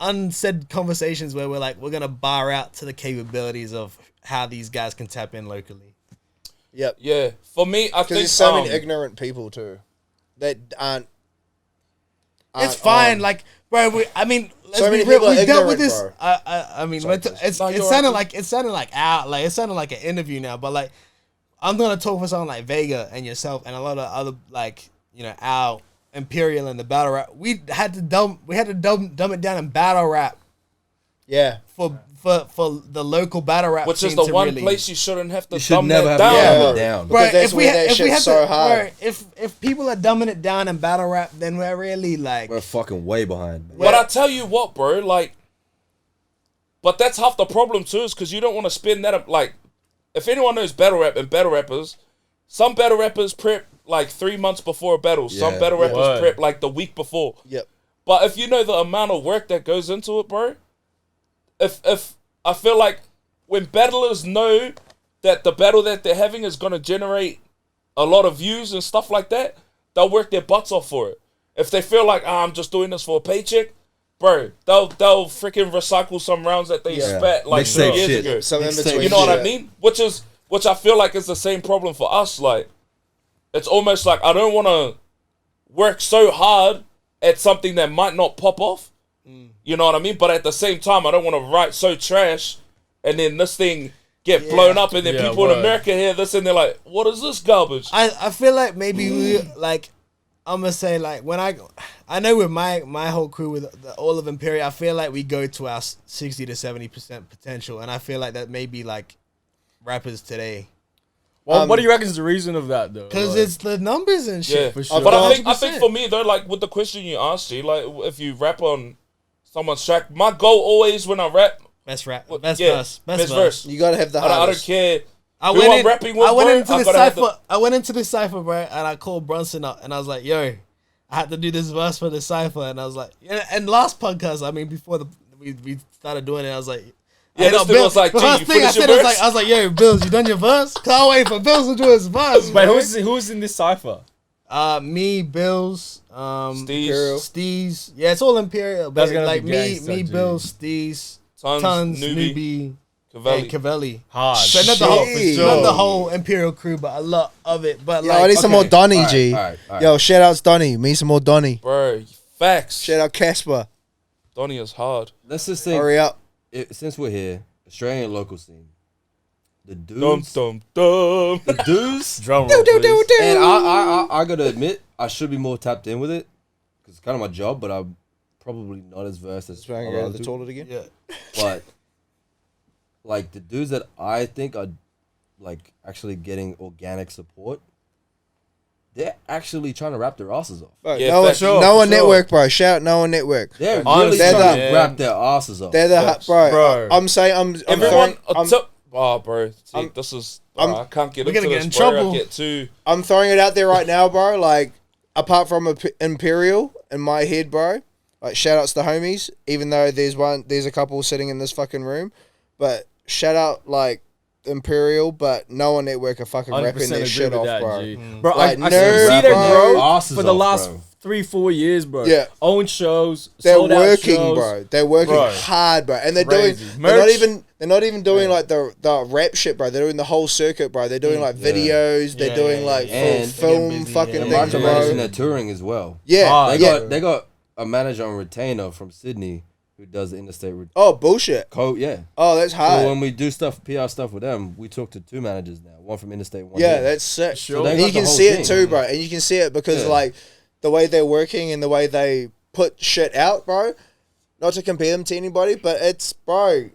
unsaid conversations where we're like, we're going to bar out to the capabilities of how these guys can tap in locally. Yep. Yeah, for me, I Because think there's so many ignorant people too, that aren't. It's fine, like, bro. Let's So be many real. people are We dealt with ignorant, this. bro. I mean, Sorry, it you're sounded right. it sounded like an interview now. But like, I'm gonna talk for someone like Vega and yourself and a lot of other, like, you know, our Imperial and the battle rap. We had to dumb it down in battle rap Yeah. for the local battle rap. which is scene the to one really, place you shouldn't have to You should dumb never that have down. to Yeah. dumb bro. it down. Bro, Because that's where that we shit's had so to, hard. bro, if people are dumbing it down in battle rap, then we're really like, We're fucking way behind. Man. But I tell you what, bro, like, but that's half the problem too, is because you don't want to spin that up. Like, if anyone knows battle rap and battle rappers, some battle rappers prep like 3 months before a battle. Some Yeah. battle rappers Word. prep like the week before. Yep. But if you know the amount of work that goes into it, bro, if I feel like when battlers know that the battle that they're having is gonna generate a lot of views and stuff like that, they'll work their butts off for it. If they feel like, I'm just doing this for a paycheck, bro, they'll freaking recycle some rounds that they spat like 2 Mixtape years shit. ago. Some in between You know what I shit. mean? Which I feel like is the same problem for us. Like, it's almost like I don't want to work so hard at something that might not pop off. You know what I mean? But at the same time, I don't want to write so trash and then this thing get blown up and then people in America hear this and they're like, what is this garbage? I feel like maybe we like I'm gonna say like when I know with my whole crew with all of Imperial, I feel like we go to our 60 to 70% potential, and I feel like that may be like rappers today. Well, what do you reckon is the reason of that though? Because Like, it's the numbers and shit. Yeah, for sure. but I think 100%. for me though, like with the question you asked, G, like if you rap on someone's track, my goal always when I rap, Best rap, well, best yeah, verse, best verse. You gotta have the I don't hardest. care. I who went I'm in, rapping with, I went bro, into I the gotta have cipher. I went into the cipher, bro, and I called Brunson up, and I was like, "Yo, I had to do this verse for the cipher," and I was like, "Yeah." And last podcast, I mean, before we started doing it, I was like, Yeah, this thing was like, the "G, first you thing I finish your said was verse?" I was like, "Yo, Bills, you done your verse?" Can't wait for Bills to do his verse. Wait, bro. who's in this cipher? Me, Bills, Steez, Steez. Yeah, it's all Imperial. That's But gonna like be me, gangsta, G. Bills, Steez, Tons, Newbie, Newbie, and Cavelli. Cavelli. Hard. So not the Shit. whole, Sure. not the whole Imperial crew, but a lot of it. But Yo, like, I need some more Donny, All right, G. all right, all right. Yo, shout outs Donny. Me some more Donny. Bro, facts. Shout out Casper. Donnie is hard. Let's just think. Hurry up. Since we're here, Australian local scene, the Dum dudes, dum dum. the dudes, Drum roll, please. and I gotta admit, I should be more tapped in with it because it's kind of my job, but I'm probably not as versed as Trying to other go to the people. toilet again. yeah. But like the dudes that I think are like actually getting organic support, they're actually trying to rap their asses off. Bro, Yeah, Noah, for sure, Noah for sure. Network, bro. Shout out Noah Network. They're Honestly, really trying man. to rap their asses off. They're the bro. Bro. I'm saying I'm Everyone, throwing, bro. See, I'm- this is. I'm- I can't get We're into gonna this, get in bro. trouble. I get too. I'm throwing it out there right now, bro. Like apart from Imperial in my head, bro. Like shout outs to homies, even though there's a couple sitting in this fucking room, but shout out like Imperial, but Noah Network are fucking 100% rapping their agree shit with off, that, bro. G. Bro, Like, I nerve, see that, bro. bro, Asses for the off, last bro. 3-4 years, bro. Yeah. Own shows, They're sold out working, shows. bro. They're working Bro. hard, bro, and they're Crazy. doing. Merch. They're not even doing like the rap shit, bro. They're doing the whole circuit, bro. They're doing like videos. They're Yeah, doing yeah, like yeah. And full they're film getting busy, fucking yeah. They're things, marketing bro. managing their touring as well. Yeah, Ah, yeah. They got a manager on retainer from Sydney who does the interstate Oh bullshit. yeah. Oh, that's So hard. when we do PR stuff with them, we talk to 2 managers now, one from interstate, one Yeah, here. that's sick. Sure. they And got you the can whole see it thing. too, bro. And you can see it because Yeah. like the way they're working and the way they put shit out, bro. Not to compare them to anybody, but it's bro,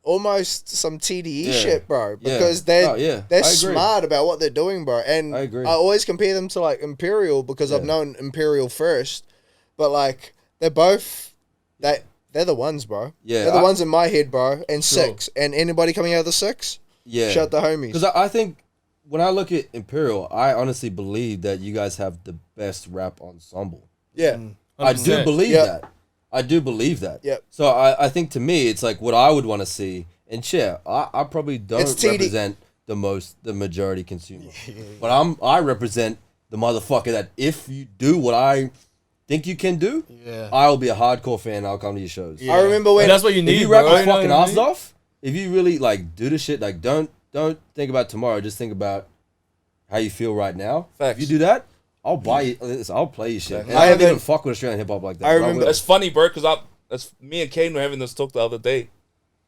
almost some TDE Yeah. shit, bro. Yeah. Because they're Oh, yeah. I they're agree. smart about what they're doing, bro. And I agree. always compare them to like Imperial because I've Yeah. known Imperial first, but like they're both they're the ones, bro. Yeah, they're the I- ones in my head, bro. And Sure. 6, and anybody coming out of the 6, Yeah. shout the homies. Because I think when I look at Imperial, I honestly believe that you guys have the best rap ensemble. Yeah, I do 100%. believe Yep. that. I do believe that. Yep. So I think to me, it's like what I would want to see. And yeah, I probably don't It's TD. represent the majority consumer. But I represent the motherfucker that if you do what I think you can do, Yeah. I'll be a hardcore fan. I'll come to your shows. I remember when And that's what you If need, you rap bro. your You know fucking what I asses mean? off, if you really like do the shit, like don't think about tomorrow. Just think about how you feel right now. Facts. If you do that, I'll buy you. I'll play you shit. And I I don't even haven't- fuck with Australian hip hop like that. I but remember- will. It's funny, bro, because me and Kane were having this talk the other day,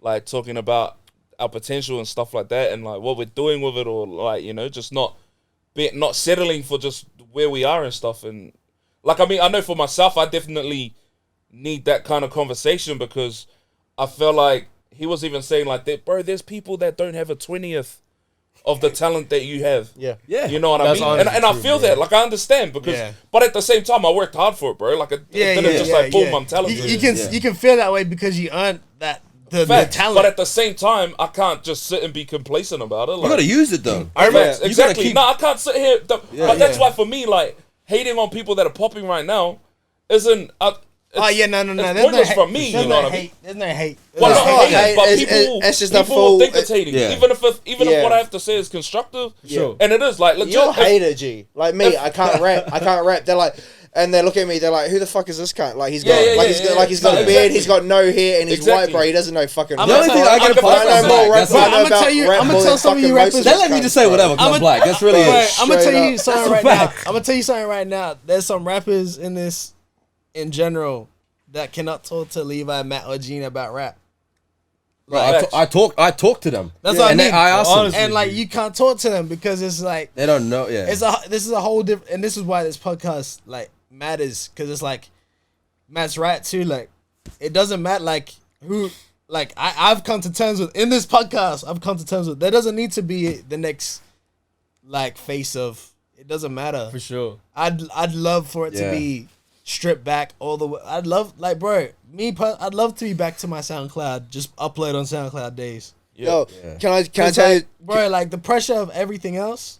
like talking about our potential and stuff like that, and like what we're doing with it, or like just not settling for just where we are and stuff. And like I mean, I know for myself, I definitely need that kind of conversation because I feel like he was even saying like that, bro. There's people that don't have a 20th of the talent that you have. yeah. Yeah. You know what I That's mean? honestly And I true, feel bro. that. Like, I understand because, Yeah. but at the same time, I worked hard for it, bro. Like, it didn't just like, boom, I'm talented. You can feel that way because you earned the Facts. talent. But at the same time, I can't just sit and be complacent about it. Like, You gotta use it though. I remember, Yeah. You exactly. gotta keep- No, I can't sit here. But that's why for me, like, hating on people that are popping right now isn't. Oh yeah, no. It's There's pointless no from me. There's You know no what I mean? hate. There's no hate. Well, It's not not hating, hate, but it's- people, it's just a people full- think it's hating. Yeah. Even if Yeah. what I have to say is constructive, Sure. and it is like legit. You're a if- hater, G. Like me, I can't rap. They're like, And they look at me, they're like, "Who the fuck is this cunt?" Like he's got, he's got a beard, he's got no hair, and he's white, bro. He doesn't know fucking. The only thing I get a pass I'm gonna tell some of you rappers. They let me just say whatever. I'm black. That's really it. I'm gonna tell you something right now. I'm gonna tell you something right now. There's some rappers in this, in general, that cannot talk to Levi, Matt, or Gene about rap. Bro, I talk to them. That's what I mean. I ask them. And like you can't talk to them because it's like they don't know. Yeah, this is a whole different, and this is why this podcast like matters, because it's like Matt's right too. Like it doesn't matter like who. Like I've come to terms with in this podcast. I've come to terms with there doesn't need to be the next like face of. It doesn't matter for sure. I'd love for it to be stripped back all the way. I'd love like bro. I'd love to be back to my SoundCloud, just upload on SoundCloud days. Yo, can I tell you, bro? Like the pressure of everything else,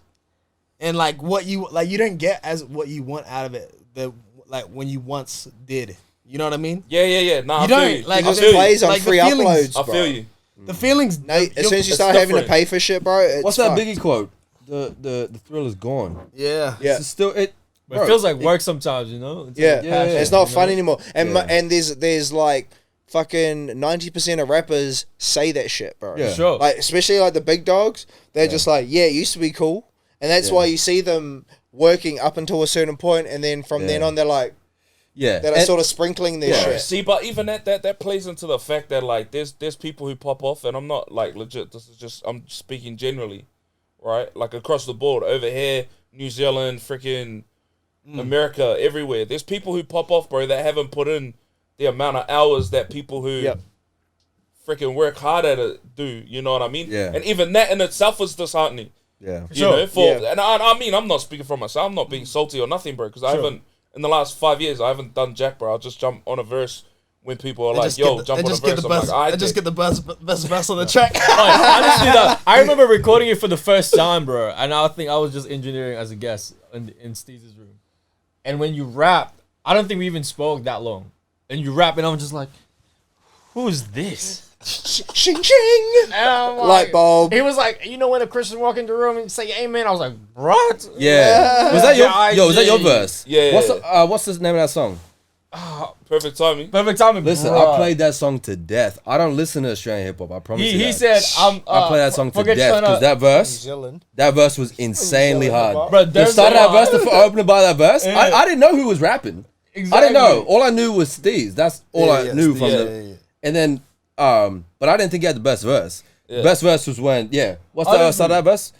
and like what you like, you don't get as what you want out of it. The like when you once did. You know what I mean? Yeah. No, you don't like it plays on free uploads. I feel you. The feelings. As soon as you start having to pay for shit, bro. What's that Biggie quote? The thrill is gone. Yeah. It's still it. But it feels like work sometimes, you know? It's like passion, it's not fun anymore. And there's like fucking 90% of rappers say that shit, bro. Yeah. Sure. Like especially like the big dogs, they're just like, it used to be cool. And that's why you see them working up until a certain point, and then from then on they're like they're sort of sprinkling their shit. See, but even that plays into the fact that like there's people who pop off, and I'm not like legit, this is just I'm speaking generally, right? Like across the board, over here, New Zealand, freaking America, everywhere. There's people who pop off, bro, that haven't put in the amount of hours that people who freaking work hard at it do. You know what I mean? Yeah. And even that in itself is disheartening. Yeah. You know, and I mean, I'm not speaking for myself. I'm not being salty or nothing, bro, because I haven't, in the last 5 years, I haven't done jack, bro. I'll just jump on a verse when people are like, yo, jump on a verse. I'm like, I just get the best verse on the track. Honestly, though, I remember recording it for the first time, bro, and I think I was just engineering as a guest in Steve's room. And when you rap, I don't think we even spoke that long. And you rap, and I'm just like, who's this? Shing shing! And I'm like, light bulb. He was like, you know when a Christian walk in the room and say amen? I was like, what? Yeah. Was that was that your verse? Yeah. What's the name of that song? Perfect timing. Perfect timing. Listen, I played that song to death. I don't listen to Australian hip hop. I promise you. He that. said, I play that song to death because that verse was insanely hard. Bro, the start of that verse, the opening by that verse, I didn't know who was rapping. Exactly. I didn't know. All I knew was Steez. That's all I knew from the. And then, but I didn't think he had the best verse. The best verse was when, what's the start of that verse?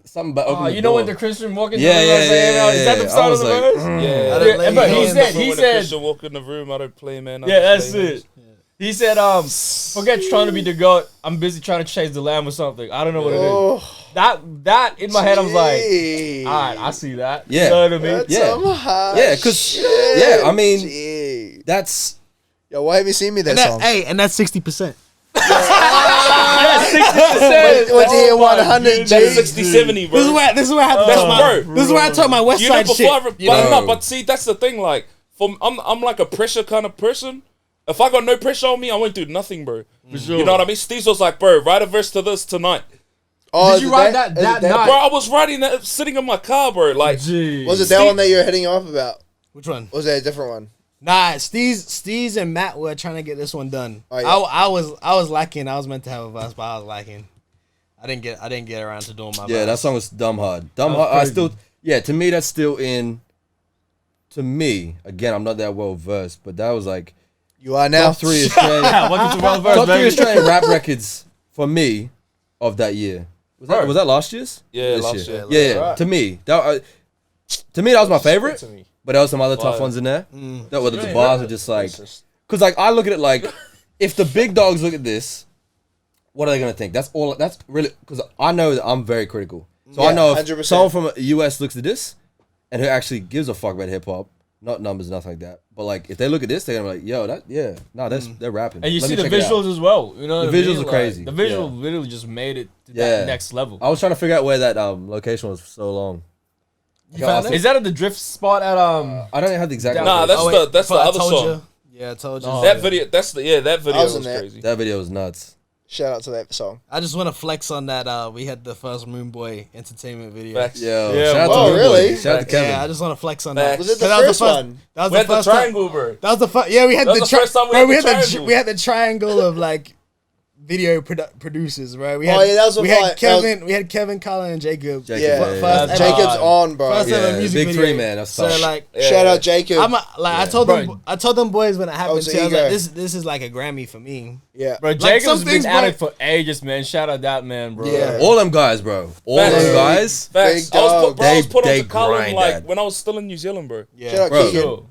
Something about opening the door. When the Christian walk in the room, is that the start of the verse? But he said, Christian walk in the room, I don't play, man. That's it. He said, forget trying to be the GOAT. I'm busy trying to chase the lamb or something. I don't know what it is. That in my head, I was like, all right, I see that. Yeah. You know what I mean? Yeah, because, I mean, that's... Yo, why have you seen me that song? Hey, and that's 60%. Yeah, 60%. What do you 100? That's 60-70, bro. This is where I talk my West Side shit. But see, that's the thing. Like, I'm like a pressure kind of person. If I got no pressure on me, I won't do nothing, bro. For sure. You know what I mean? Steve was like, bro, write a verse to this tonight. Oh, did you write that night? Bro, I was writing that sitting in my car, bro. Like, was it that one that you were hitting off about? Which one? Or was that a different one? Nah, Steez and Matt were trying to get this one done. Oh, yeah. I was lacking. I was meant to have a verse, but I was lacking. I didn't get around to doing my verse. That song was dumb hard. Dumb hard. I still, to me, that's still in. To me, again, I'm not that well versed, but that was like. You are now. Top 3 Australian. Welcome to well versed, top 3 Australian rap records for me of that year. Was that last year's? Yeah, last year. Yeah. Right. To me, that was my favorite. But there were some other tough ones in there. That were the bars were just like, because like I look at it like, if the big dogs look at this, what are they gonna think? That's all. That's really because I know that I'm very critical. So I know if 100%. Someone from the US looks at this, and who actually gives a fuck about hip hop, not numbers, nothing like that. But like if they look at this, they're gonna be like, yo, they're rapping. And you see the visuals as well. You know, the visuals are crazy. The visual literally just made it to that next level. I was trying to figure out where that location was for so long. Is that at the drift spot at I don't have the exact. Nah, that's the other song. Yeah, I told you. That video, that video was crazy. That video was nuts. Shout out to that song. I just want to flex on that. We had the first Moon Boy entertainment video. Facts. Yo, Yeah, shout out oh, to Moon really? Boy. Shout out to Kevin. Yeah, I just want to flex on Facts. that. Was it the 'Cause that first one? That was We the had the first time. triangle, bro. That was the first. Yeah, we had That the, was the first time we bro, had we the had triangle. we had the triangle of like video producers, right? We had, Oh, yeah, that was we with, had like, Kevin, we had Kevin, Colin, and Jacob. Jacob, Yeah, First yeah. ever- Jacob's on, bro. First ever Yeah, music big video. three, man. That's So tough. like, Yeah. Shout out Jacob. I told Bro. them, boys when it happened. was Too, I was ego. like, this is like a Grammy for me. yeah. Bro, Like, Jacob's some been things, at bro- it for ages, man. Shout out that man, bro. Yeah. All them guys, bro. All Facts. them guys. Facts. Big I was dog. put, bro, I was put They onto Cullen grind like that. when I was still in New Zealand, bro. Yeah, Shout out Bro. Keegan. Sure.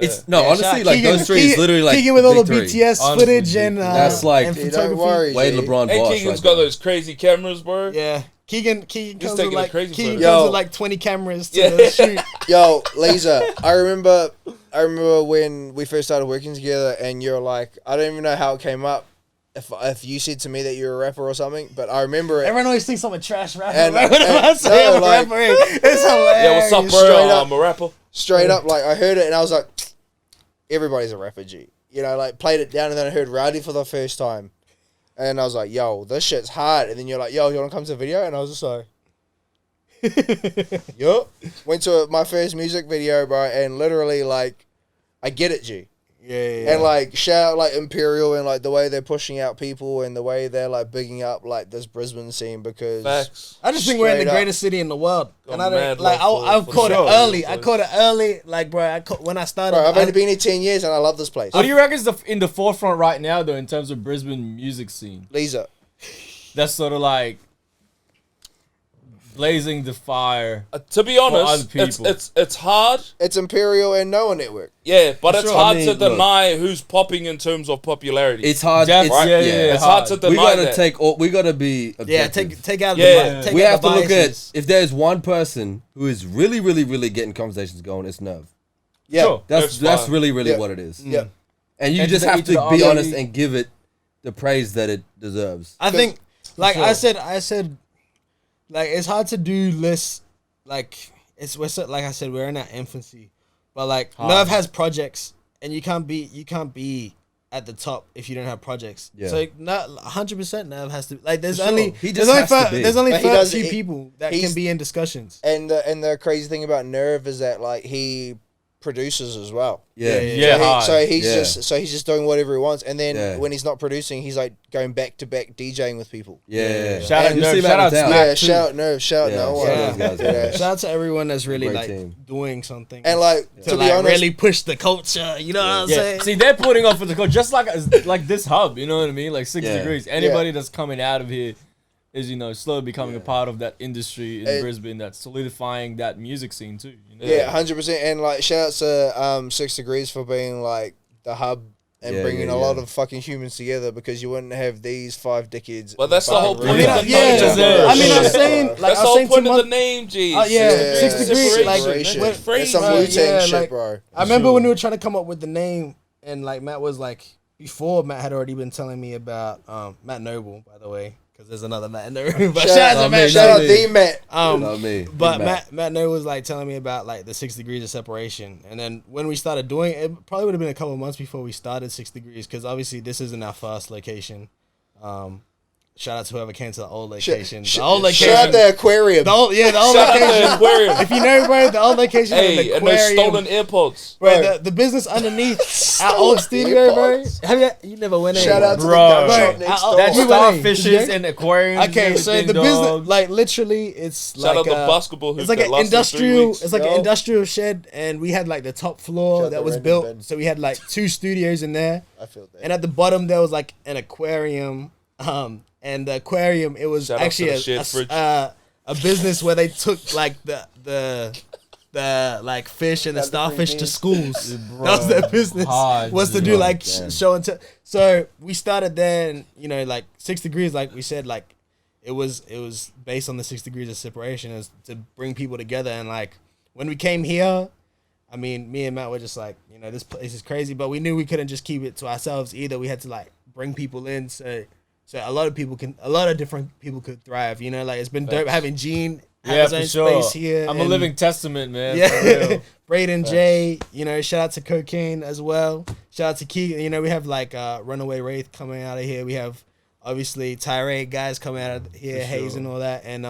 It's no, Yeah, honestly, shout out like Keegan- those three is literally like Keegan with the all the big three. BTS Honestly, footage and That's like- and Dude, photography. don't worry. Wade G. LeBron And boss Keegan's right got there. those crazy cameras, bro. Yeah, Keegan comes taking with it like crazy for Keegan it. comes Yo. with like 20 cameras to Yeah. shoot. Yo, Lisa, I remember when we first started working together, and you're like, I don't even know how it came up. If you said to me that you're a rapper or something, but I remember it. Everyone always thinks I'm a trash rapper. And- Right? Whenever I and- say no, I'm a like- rapper, it's hilarious. Yeah, what's up, Straight bro? up. I'm a rapper. Straight up, like I heard it and I was like, everybody's a rapper, G. You know, like played it down and then I heard Rowdy for the first time, and I was like, yo, this shit's hard. And then you're like, yo, you want to come to the video? And I was just like, yup. Went to my first music video, bro, and literally like, I get it, G. Yeah. And like shout out like Imperial and like the way they're pushing out people and the way they're like bigging up like this Brisbane scene, because Facts. I just think we're in the straight up. greatest city in the world, Got and I don't mad like. love I for caught it sure. early. I caught it early. Like, bro, when I started, Bro, I've I- only been here 10 years and I love this place. What do you reckon is in the forefront right now, though, in terms of Brisbane music scene? Lisa. That's sort of like blazing the fire. To be other honest, people. it's hard. It's Imperial and Noah Network. Yeah, but it's Sure. hard I to mean, look. deny who's popping in terms of popularity. It's hard. Def- It's, right? yeah, yeah, it's hard to hard. deny we gotta that. take. We gotta be. yeah, Objective. take out Yeah. the take We out have the to look biases. at if there's one person who is really, really, really getting conversations going, it's Nerve. Yeah. Sure. That's Nerve's fire. really, really Yeah. what it is. Yeah. And you And just to the- have to the to be RB. honest and give it the praise that it deserves. I think, like Sure. I said, like it's hard to do lists. Like we're so, like I said, we're in our infancy, but like Hard. Nerve has projects, and you can't be at the top if you don't have projects. Yeah. So not 100% Nerve has to like. There's For sure. only He there's just only has to be. there's only But he does- 32 he- people that he's- can be in discussions. And the crazy thing about Nerve is that like he produces as well. Yeah. Yeah. So he's Yeah. he's just doing whatever he wants, and then Yeah. when he's not producing, he's like going back to back DJing with people. Yeah. Shout out And Nerve, you see shout him out out of town. Smack Yeah, too. shout out Nerve, shout out Yeah, Noah. shout out those guys, Yeah. Shout out to everyone that's really Great like team. doing something And like to to be like honest, really push the culture. You know what I'm Yeah, saying? see, they're putting on for the code, just like this hub. You know what I mean? Like 6 Yeah. degrees. Anybody that's coming out of here is slowly becoming a part of that industry in And- Brisbane. That's solidifying that music scene too. You know? yeah, 100%. And like shout out to 6 Degrees for being like the hub and Yeah, bringing yeah, a lot yeah. of fucking humans together, because you wouldn't have these 5 dickheads. But that's the fucking whole room. point of the name. Yeah. I mean, I'm saying like That's I the was whole saying point to of the Mon- name, G. Oh, yeah, 6 degrees, like, Separation. when- It's some Right, Wu-Tang yeah, shit, like- bro. I remember when we were trying to come up with the name, and like Matt was like, before Matt had already been telling me about Matt Noble, by the way, because there's another Matt in the room. But shout out to Matt. Shout out me. the Matt. Not me. But Big Matt Noble was like telling me about like the 6 degrees of separation, and then when we started doing it, it probably would have been a couple of months before we started 6 degrees, because obviously this isn't our first location. Shout out to whoever came to the old location. The old location. Shout out the aquarium. The old Shout out to the location. aquarium. If you know, bro, the old location was Hey, the and those aquarium. stolen AirPods. Bro, the business underneath our old studio, bro. Have you never went in? Shout out to the Bro. gun shop Bro, next I- door. That You went in. starfishes Did you? and aquariums. Okay, and so everything, the business, dog. like literally, it's Shout like out the basketball hoop it's like that an lasted 3 industrial. weeks. It's like Yo. an industrial shed, and we had like the top floor Shout out that the was random built. bed. So we had like 2 studios in there, I feel that. and at the bottom there was like an aquarium. And the aquarium, it was Shout out to actually the shit fridge. a business where they took like the like fish and the Got the free starfish to beans. schools. That was their business. Hard, was to dude. do like Damn. show and tell. So we started there, and like 6 degrees, like we said, like it was based on the 6 degrees of separation, is to bring people together. And like when we came here, I mean, me and Matt were just like, this place is crazy, but we knew we couldn't just keep it to ourselves either. We had to like bring people in, so a lot of different people could thrive. Like it's been dope having Gene have Yeah, his for own sure. space here. I'm a and- living testament, man. for yeah, real. Braden J. Shout out to Cocaine as well. Shout out to Keegan. We have like Runaway Wraith coming out of here. We have obviously Tirade guys coming out of here, Hayes and all that, and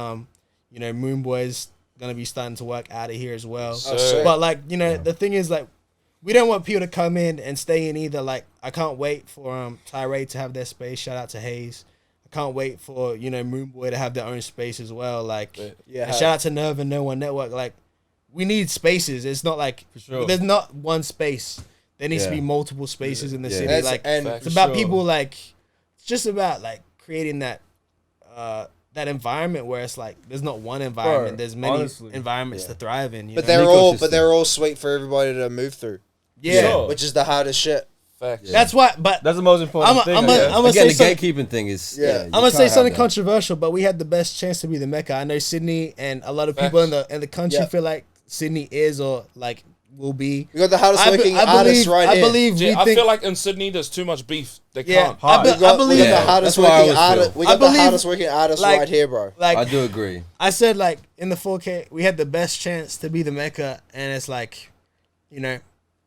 you know, Moon Boy's gonna be starting to work out of here as well. But like, you know, the thing is, like, we don't want people to come in and stay in either. Like, I can't wait for Tirade to have their space. Shout out to Hayes. I can't wait for, you know, Moon Boy to have their own space as well. Like, and shout out to Nerve and No One Network. Like, we need spaces. It's not like there's not one space. There needs to be multiple spaces in the city. Like, it's about people, like, it's just about like creating that that environment where it's like there's not one environment. There's many environments to thrive in. But they're all sweet for everybody to move through. Yeah, which is the hardest shit. Facts. That's why. But that's the most important thing. I'm gonna say the gatekeeping thing is. I'm gonna say something controversial, but we had the best chance to be the Mecca. I know Sydney and a lot of people in the country feel like Sydney is or like will be. We got the hardest working artists right here. I feel like in Sydney there's too much beef. They can't. I believe the hardest working artists. We got the hardest working artists right here, bro. Like, I do agree. I said, like, in the 4K, we had the best chance to be the Mecca, and it's like, you know,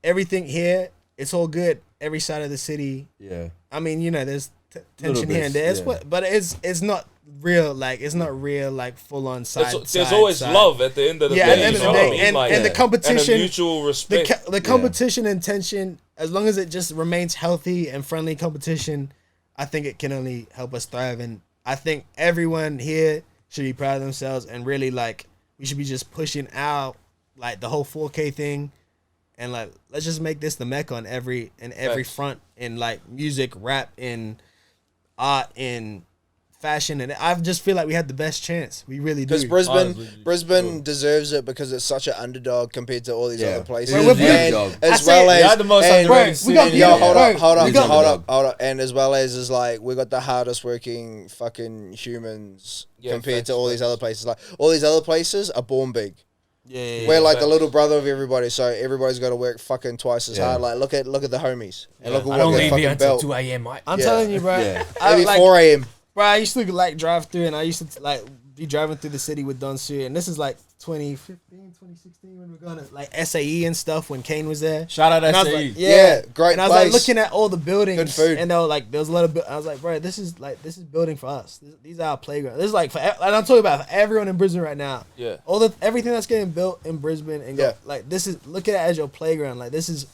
everything here, it's all good. Every side of the city. Yeah. I mean, you know, there's tension here and there, but it's not real. Like, it's not real. Like, full on side. There's always love at the end of the day. At the end of the day, and the competition, and mutual respect. The competition and tension, as long as it just remains healthy and friendly competition, I think it can only help us thrive. And I think everyone here should be proud of themselves and really, like, we should be just pushing out like the whole 4K thing. And like, let's just make this the Mecca on every front, in like music, rap, in art, in fashion, and I just feel like we had the best chance. We really do. Because Brisbane deserves it because it's such an underdog compared to all these other places. Hold up. And as well as is like we got the hardest working fucking humans compared to all these other places. Like all these other places are born big. We're like the little brother of everybody, so everybody's got to work fucking twice as hard. Like look at the homies and look at what they fucking built. 2 a.m. I'm telling you, bro. Maybe 4 a.m. Bro, I used to like drive through, and I used to like be driving through the city with Don Su, and this is like 2015, 2016 when we were going to like SAE and stuff when Kane was there. Shout out SAE. Like, great. And I was like looking at all the buildings, good food, and there was a lot of. I was like, bro, this is building for us. These are our playground. This is like and I'm talking about for everyone in Brisbane right now. Yeah, everything that's getting built in Brisbane, and like this is look at it as your playground. Like this is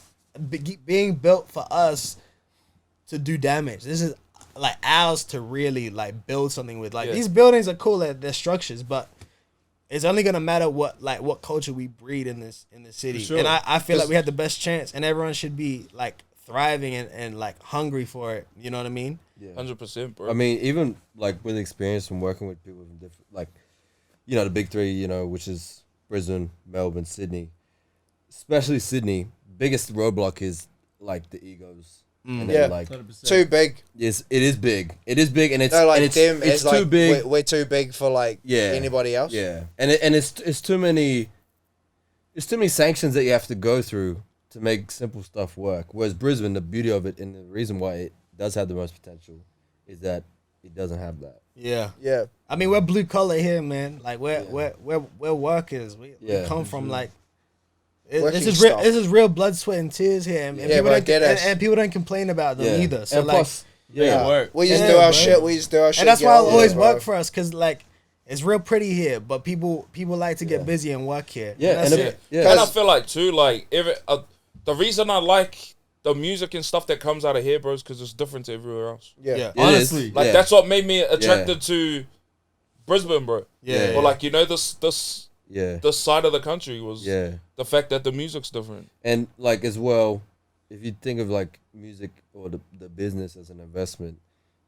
being built for us to do damage. This is like ours to really like build something with. Like these buildings are cool, they're structures, but it's only gonna matter what culture we breed in this city. Sure. And I feel like we had the best chance, and everyone should be like thriving and like hungry for it. You know what I mean? Yeah, 100%, bro. I mean, even like with experience from working with people from different, like, you know, the big three, you know, which is Brisbane, Melbourne, Sydney. Especially Sydney, biggest roadblock is like the egos. And then, like 100%. Too big. Yes, it is big. It is big, and it's like and them. It's too like big. We're too big for like anybody else. Yeah, and it's too many. There's too many sanctions that you have to go through to make simple stuff work. Whereas Brisbane, the beauty of it and the reason why it does have the most potential is that it doesn't have that. Yeah. Yeah. I mean, we're blue collar here, man. Like we're workers. We come from like. This is real blood, sweat, and tears here, and people don't complain about them either. So and like, plus, we just do our shit. And that's why I always work for us, because like it's real pretty here, but people like to get busy and work here. Yeah, and I feel like too, like the reason I like the music and stuff that comes out of here, bro, is because it's different to everywhere else. Yeah. Honestly, like that's what made me attracted to Brisbane, bro. Yeah, or like, you know, this side of the country was the fact that the music's different. And like as well, if you think of like music or the business as an investment,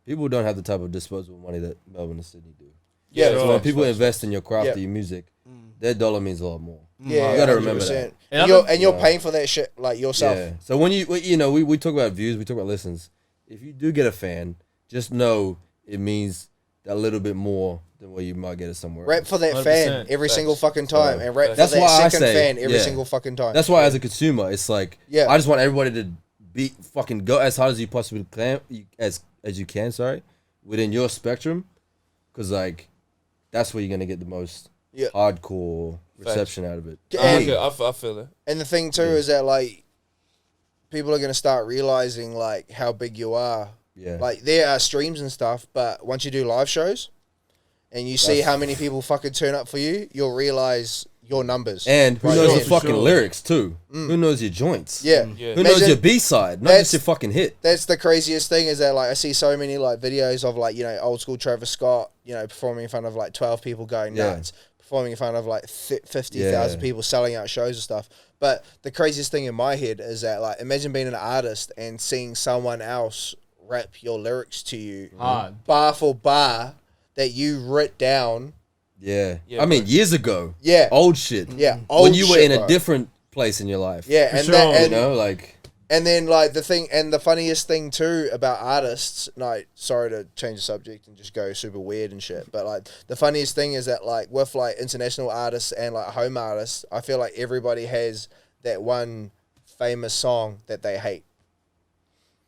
people don't have the type of disposable money that Melbourne and Sydney do. Yeah, so when people invest in your craft or your music, their dollar means a lot more. Yeah, you gotta remember that. And you're paying for that shit like yourself. Yeah. So when we talk about views, we talk about listens. If you do get a fan, just know it means that little bit more than what you might get it somewhere. Rap for that fan every single fucking time, and rap for that second fan every single fucking time. That's why, as a consumer, it's like I just want everybody to be fucking go as hard as you possibly can, as you can. Sorry, within your spectrum, because like that's where you're gonna get the most hardcore reception out of it. And, I feel that. And the thing too is that like people are gonna start realizing like how big you are Yeah. Like there are streams and stuff, but once you do live shows and you see how many people fucking turn up for you, you'll realize your numbers. And who right knows then. the fucking lyrics too? Who knows your joints? Yeah. Who knows your B-side? Not just your fucking hit. That's the craziest thing is that like I see so many like videos of like, you know, old school Travis Scott, you know, performing in front of like 12 people going nuts, performing in front of like 50,000 people, selling out shows and stuff. But the craziest thing in my head is that like imagine being an artist and seeing someone else rap your lyrics to you bar for bar that you writ down. Yeah. I mean, years ago. Yeah. Old shit. Yeah. Old when you were shit, in bro. a different place in your life. Yeah. For And sure. that, and, You know, like. and then like the thing, and the funniest thing too about artists, like, sorry to change the subject and just go super weird and shit, but like the funniest thing is that like with like international artists and like home artists, I feel like everybody has that one famous song that they hate.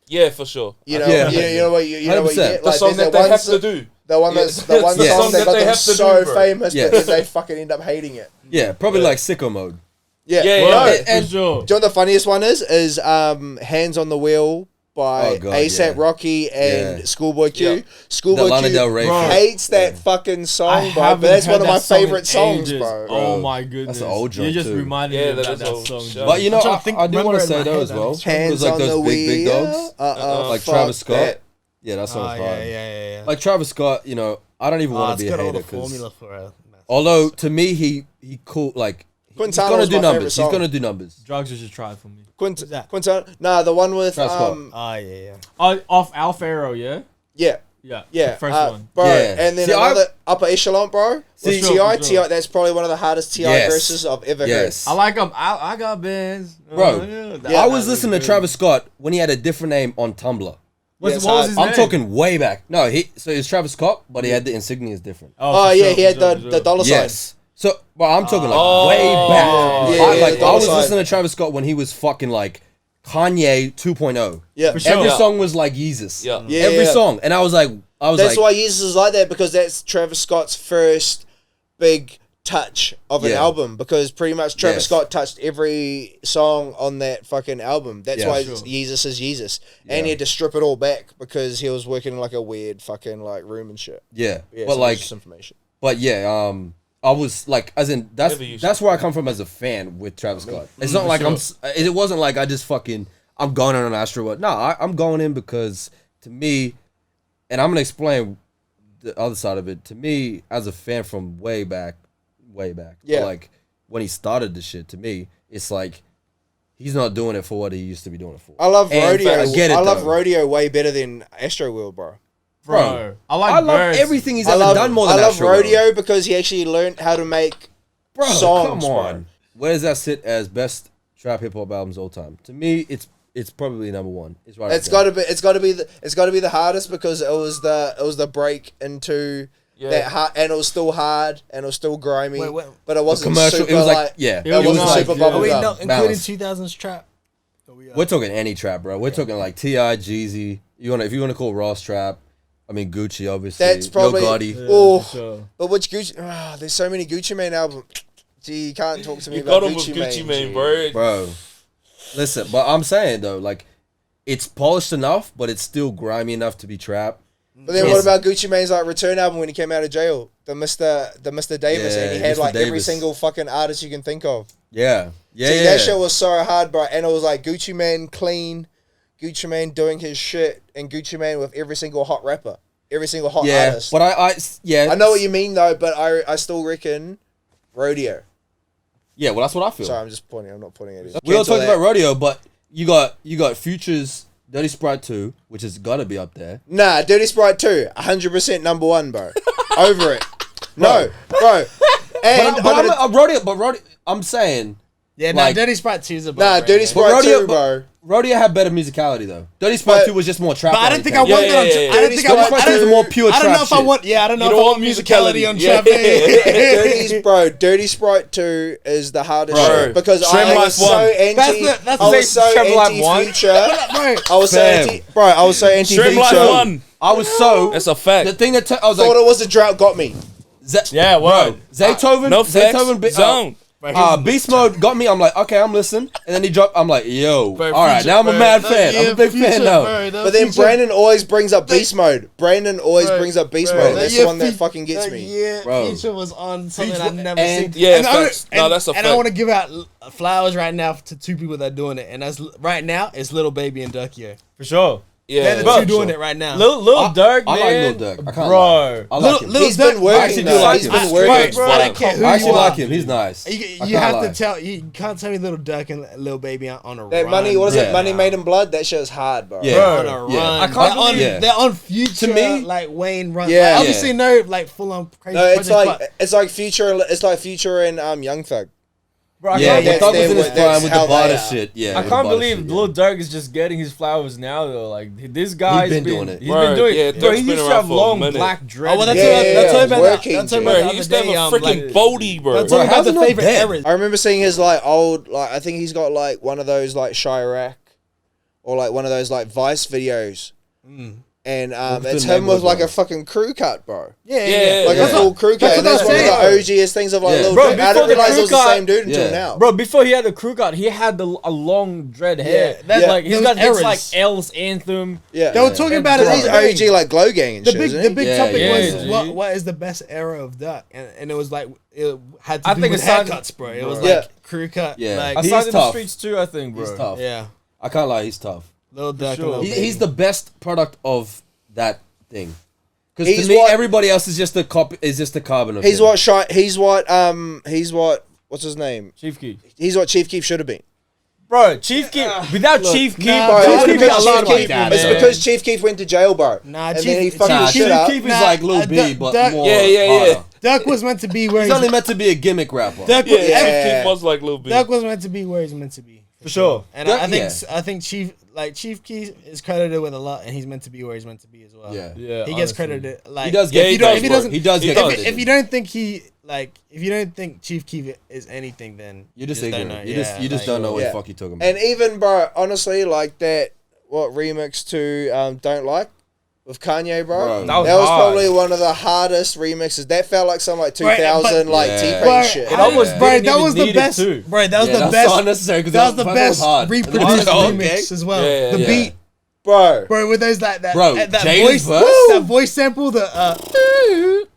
Yeah, for sure. You know, Yeah. you know what you know what you 100%. get? The Like, song there's that they have one to do. The one that's the one Yeah. song that got they them have to so do, bro. famous, Yeah. but then they fucking end up hating it. Yeah, probably like sicko mode. Yeah, Yeah, no, yeah. and For sure. do you know what the funniest one is? Hands on the Wheel by Oh, God, ASAP yeah. Rocky and Yeah. Schoolboy Q. Yeah. Schoolboy The Lana Q Del Rey Bro. hates that fucking song, bro. But haven't that's one heard of my that song in favorite songs, ages. bro. Oh my goodness. That's an old joint, You just too. reminded Yeah, me that about is that old song. shit. Joe. But you know, I'm trying to think- I do want remember to in say my though head as that well. it's Hands Because like on those the big wheel. dogs, like fuck Travis Scott. that. Yeah, that song's yeah, hard. yeah. Like Travis Scott, you know, I don't even want it's to be a got all hater the formula because for a. although to me he cool like he's Quintana gonna was do my favorite numbers. He's song. gonna do numbers. Drugs you should try for me. Quintana. Nah, the one with Travis Scott. Yeah. Off Alfaro, yeah? yeah. Yeah. Yeah, The first one. bro. Yeah. And then See, another upper echelon, bro. See- Was For sure. Ti. That's probably one of the hardest Ti Yes. verses I've ever Yes. I like him. I got bands. Bro, Yeah, I was listening to Travis Scott when he had a different name on Tumblr. What Yes, was his I'm name? talking way back. No, so it's Travis Scott, but he had the insignias different. Oh, for yeah, sure, he had for sure, the for sure. dollar sign. Yes. So, but I'm talking like way back. Yeah, I, yeah, like, the I was dollar listening to Travis Scott when he was fucking like Kanye 2.0. Yeah. For sure. Every Yeah. song was like Yeezus. Yeah. Yeah, Every yeah. song, and I was like, That's why Jesus is like that, because that's Travis Scott's first big touch of an Yeah. album, because pretty much Travis Yes. Scott touched every song on that fucking album. That's Yeah. why Sure. Jesus is Jesus. And Yeah. he had to strip it all back because he was working in like a weird fucking like room and shit. yeah, Yeah, but so like, that's just information. but yeah, I was like, as in Maybe you that's where I come from as a fan with Travis Scott. It's not like it wasn't like I just fucking I'm going in on Astro World. No, I'm going in because to me, and I'm gonna explain the other side of it. To me, as a fan from way back, Yeah. but like when he started this shit, to me, it's like he's not doing it for what he used to be doing it for. I love And Rodeo. I get it, I love though. Rodeo way better than Astro World, bro. Bro. I like I love Birds. everything he's I ever love, done more than I love Astro World. Rodeo because he actually learned how to make Bro, songs, come bro. on. Where does that sit as best trap hip hop albums all time? To me, it's probably number one. It's right. It's up there. got to be the hardest because it was the break into that hard, and it was still hard and it was still grimy, Wait. but it wasn't commercial. super It was like, like yeah. it wasn't nice, super yeah. Are we bubblegum. no, including Balance. 2000s trap? We're talking any trap, bro. We're talking like T.I., Jeezy. If you wanna call Ross trap, I mean Gucci, obviously. That's probably Yo Gotti. oh, For sure. but which Gucci? There's so many Gucci Mane albums. Gee, you can't talk to me You about got him with Gucci Gucci Mane, Mane, G. bro. Bro, listen, but I'm saying though, like, it's polished enough, but it's still grimy enough to be trap. But then what about Gucci Mane's like return album when he came out of jail? The Mr. Davis, Yeah, and he had Mr. like every Davis. single fucking artist you can think of. Yeah. Yeah. See, yeah. that shit was so hard, bro. And it was like Gucci Mane clean, Gucci Mane doing his shit, and Gucci Mane with every single hot rapper, every single hot yeah. artist. But I know what you mean though, but I still reckon Rodeo. Yeah, well that's what I feel. Sorry, I'm just pointing. I'm not pointing at it. We all talking about Rodeo, but you got Future's Dirty Sprite 2, which has got to be up there. Nah, Dirty Sprite 2, 100% number one, bro. Over it. No, bro. And Rodeo, I'm saying, Yeah, like- Dirty Sprite 2 is a nah, Dirty but Sprite 2, bro. Rodeo had better musicality though. Dirty Sprite But- 2 was just more trap. But I than don't think I anything. want that on. Yeah, yeah, I don't Dirty think Sprite I want. 2 is a more pure I don't trap know if I shit. want. Yeah, I don't know You if I don't want want musicality musicality. on Yeah. trap. Dirty Sprite 2 is the hardest Bro, shit because Trim I Life was so 1. anti. That's I the was so same Trim Life 1. anti-future. I was so Fam. anti. Bro, I was so Trim Life anti-future. 1. I was so. That's a fact. The thing that I was Thought like, it was a drought got me. Yeah, bro, Zaytoven, No flex. Zaytoven, Zone. Beast Mode got me. I'm like, okay, I'm listening. And then he dropped. I'm like, yo, Bro, all right, Future, now I'm a bro, mad no, fan. I'm a big fan now. But then Brandon always brings up Beast Mode. Brandon always brings up Beast Mode. That's the one that fucking gets me. Yeah, Bro. Future was on something I've never and- seen. Yeah, and facts. No, that's a And I fact. want to give out flowers right now to two people that are doing it, and that's right now it's Lil Baby and Duckyo. For sure. Yeah, They're the two doing it right now. Lil Durk, I like man. Lil Durk. I can't Bro. lie. I like him. He's been working. I actually do like He's him. been working. Bro, I don't care who I actually you like are. him. He's nice. You I have can't to lie. tell. You can't tell me Little Duck and Lil Baby on a That run. money, what is Yeah. it? Money Made in Blood? That shit's hard, bro. Yeah. On a Yeah. run. I can't They're on, believe- Yeah. they're on Future. To me- like Wayne run. Yeah. Like, obviously no like full on crazy. No, it's projects, like but it's like Future and Young Thug. Bro, I Yeah, can't yeah, that's Thug was in their- his prime that's with how the they Bada are. shit. Yeah, I with can't the Bada believe shit, Lil Durk is just getting his flowers now though. Like this guy's been doing it. He's Bro, been doing yeah, it. Bro, Durk's he been used to around have for a long minute. black dreads. oh well, that's Yeah, what that's what about working, that. That's what Jay. about Bro, the he used other to have day. a freaking like, Bodie, bro. that's what Bro, how's about it the not favorite dead? eras. I remember seeing his like old like I think he's got like one of those like Chirac or like one of those like Vice videos. And What's it's the him name with of like it? a fucking crew cut, bro. Yeah, Like Yeah. a full crew cut. And that's that's what one of I'm the OGest things of like Yeah. Lil Bro, Durk. I before didn't the realize it was crew the cut- same dude until Yeah. now. Bro, before he had the crew cut, he had a long dread hair. that- Yeah. Like he's those got hits eras. like L's Anthem. Yeah. They were talking about it. He's the other day. OG like Glow Gang and The shit, big, isn't the he? big Yeah, topic yeah, was G. what is the best era of Duck, and it was like it had to I do think with it's time- haircuts, bro. It was Yeah. like crew cut, Yeah. like I He's saw it in the tough. streets too, I think, bro. He's tough. yeah, I can't lie, he's tough. Lil Duck. sure. And Lil Baby. He's the best product of that thing. Because He's to me, what- everybody else is just a copy. Is just a carbon of He's him. what's his name? Chief Keef. He's what Chief Keef should have been. Bro, Chief Keef. Without Chief Keef, nah, bro, Bro, it it's wouldn't be a because lot Chief like Keef, that. it's man. because Chief Keef went to jail, bro. Nah, and Chief- then he Chief- fucking Nah, shit Chief up. Keef is Nah, like Lil B, Duck- but Duck- more Yeah. harder. Duck was meant to be where He's only meant to be a gimmick rapper. Duck, Yeah, was, Yeah. Chief was like Lil B. Duck was meant to be where he's meant to be For sure. And Duck- I think Chief Keef is credited with a lot, and he's meant to be where he's meant to be as well. Yeah. Yeah, he gets honestly. credited like He does Yeah, get. he if you don't- does, if he bro. doesn't- He does He get. does. if credited. you don't think if you don't think Chief Keef is anything, then You're just don't ignorant. know. You just Yeah, just like- don't know what Yeah. the fuck you're talking about. And even, bro, honestly, like that, what remix to Don't Like with Kanye, bro? Bro. That was That was hard. probably one of the hardest remixes. That felt like some like Right, 2000 like Yeah. T-Pain Bro, shit. It almost Yeah. Bro, didn't that even was the need it best. too. Bro, that was Yeah, the that's best. so unnecessary because That was the best hard. reproduced Oh, remix as well. Yeah, the yeah. beat, Bro. bro, with those that Bro, that Jada's voice, verse? that voice sample, the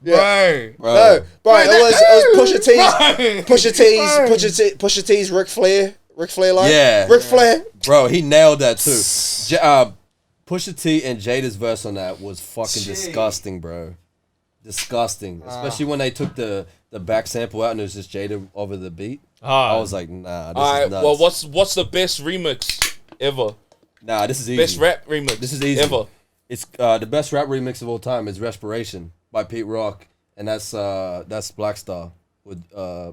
Yeah. bro. No, bro, Bro, it was Pusha Bro. T's, Pusha T's Ric Flair line. Yeah. Ric Flair. Bro, he nailed that too. Pusha T and Jada's verse on that was fucking disgusting, bro. Disgusting. Especially when they took the back sample out and it was just Jada over the beat. I was like, nah, this Alright, is nuts. well, what's the best remix ever? Nah, this is easy. Best rap remix. This is easy. ever. It's the best rap remix of all time is Respiration by Pete Rock, and that's Black Star with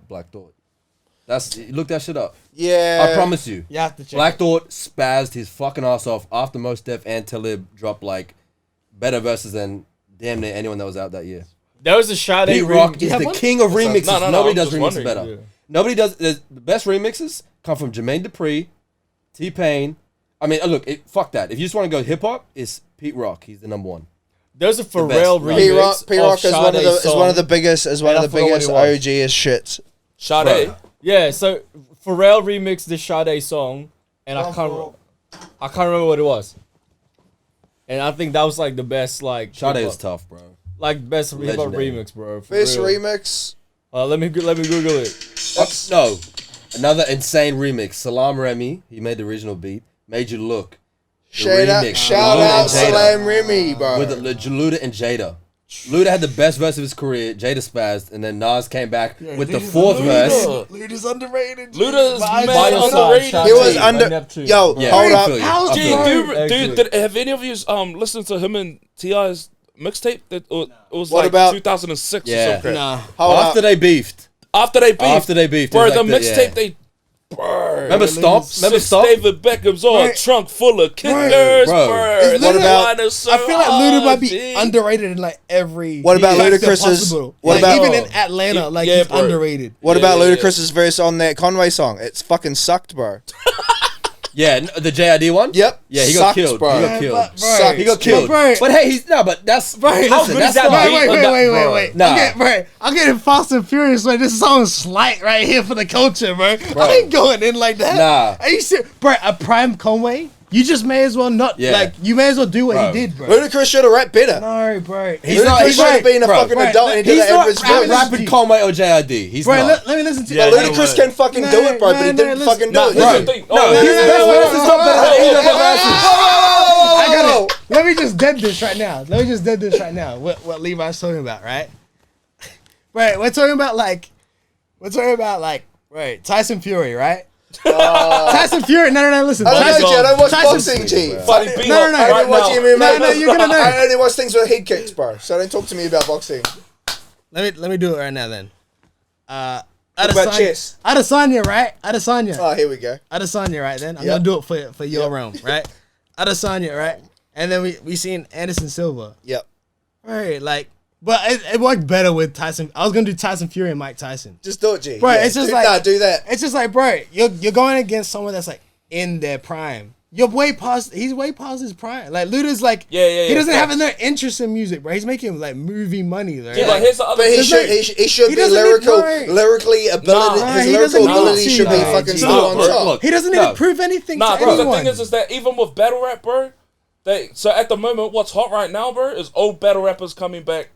Black Thought. Look that shit up. Yeah. I promise you. You have to check. Black Thought spazzed his fucking ass off after Mos Def and Talib dropped like better verses than damn near anyone that was out that year. There was a Sade Pete Rock remix. is have the one? king of remixes. No, Nobody I'm does just remixes wondering. better. Yeah. Nobody does. The best remixes come from Jermaine Dupri, T-Pain. I mean, look, fuck that. If you just want to go hip hop, it's Pete Rock. He's the number one. There's a Pharrell best. remix. P Rock is one of Sade's the song. biggest I forgot what it was. OGest shits. Sade. Bro. Yeah, so Pharrell remixed the Sade song, and I can't remember what it was. And I think that was like the best like Sade hip-hop- is tough, bro. like best hip hop Legendary. remix, bro. For Best real. remix. Let me Google it. No, another insane remix. Salam Remy, he made the original beat. Made You Look. The Shout out remix. Luda out and Jada. Salam Remy, bro. With Luda and Jada. Luda had the best verse of his career. Jada spazzed, and then Nas came back with the fourth verse. Luda's underrated. Luda's But mad By your side, underrated. Sade He was by under. Neptune. Yo, Yeah, hold I up. feel you. How's I he- feel you. Excellent. Have any of you listened to him and T.I.'s mixtape? That it was What like about- 2006 Yeah. or some crap. Nah. Hold After up. they beefed. After they beefed, Bro, bro, it the was like mixtape they. Bro, Remember Stomp? Remember Since Stomp? David Beckham's on Right. trunk full of kickers, Bro. bro. Is The Luda- line is so I feel like Luda might be hard, G. underrated in like every. What about factor Ludacris's- possible. what Like, about- even in Atlanta? Like Yeah, he's bro. underrated. What Yeah, about yeah, Ludacris's verse on that Conway song? It's fucking sucked, bro. Yeah, the JID one. Yep. Yeah, he Sucks, got killed. bro. He got killed. Sucks. He got killed. But hey, he's but that's How listen, good that's is that not- beat? Wait. Nah. I'm getting Fast and Furious, man. This song is slight right here for the culture, bro. I ain't going in like that. Nah. Are you serious? Bro, a Prime Conway? You just may as well not, you may as well do what he did, bro. Ludacris should have rapped better. No, bro. Ludacris should have been a fucking adult and he did He's an not average verse. rapping Conway or JID. He's Bro, not. let me listen to But Ludacris can fucking do it, bro, but he didn't fucking do it. Here's the thing. His best verse is not better than either of the verses. I got it. Let me just dead this right now. What Levi's talking about, right? Right, we're talking about right, Tyson Fury, right? Tyson Fury. No, listen. I don't know, G. I don't watch Tyson- boxing, G. Funny beat No, up no, I right don't watch now. MMA. No, you're gonna know. I only watch things with head kicks, bro. So don't talk to me about boxing. Let me do it right now then. About chess. Adesanya, right? Adesanya. Oh, here we go. Adesanya, right then. I'm Yep. gonna do it for your realm, right? Adesanya, right? And then we seen Anderson Silva. Yep. Right, like, but it worked better with Tyson. I was gonna do Tyson Fury and Mike Tyson. Just do it, G. Bro, it's just do that. It's just like, bro, you're going against someone that's like in their prime. He's way past his prime. Like Luda's like, he doesn't have no interest in music, bro. He's making like movie money, right? Yeah, but here's the other But he thing. should he be doesn't lyrical. need- Lyrically ability. Nah, his he lyrical doesn't need ability to, should be though. fucking G. still on Look, top. He doesn't need to prove anything Nah, to bro, the anyone. thing is that even with battle rap, bro, so at the moment, what's hot right now, bro, is old battle rappers coming back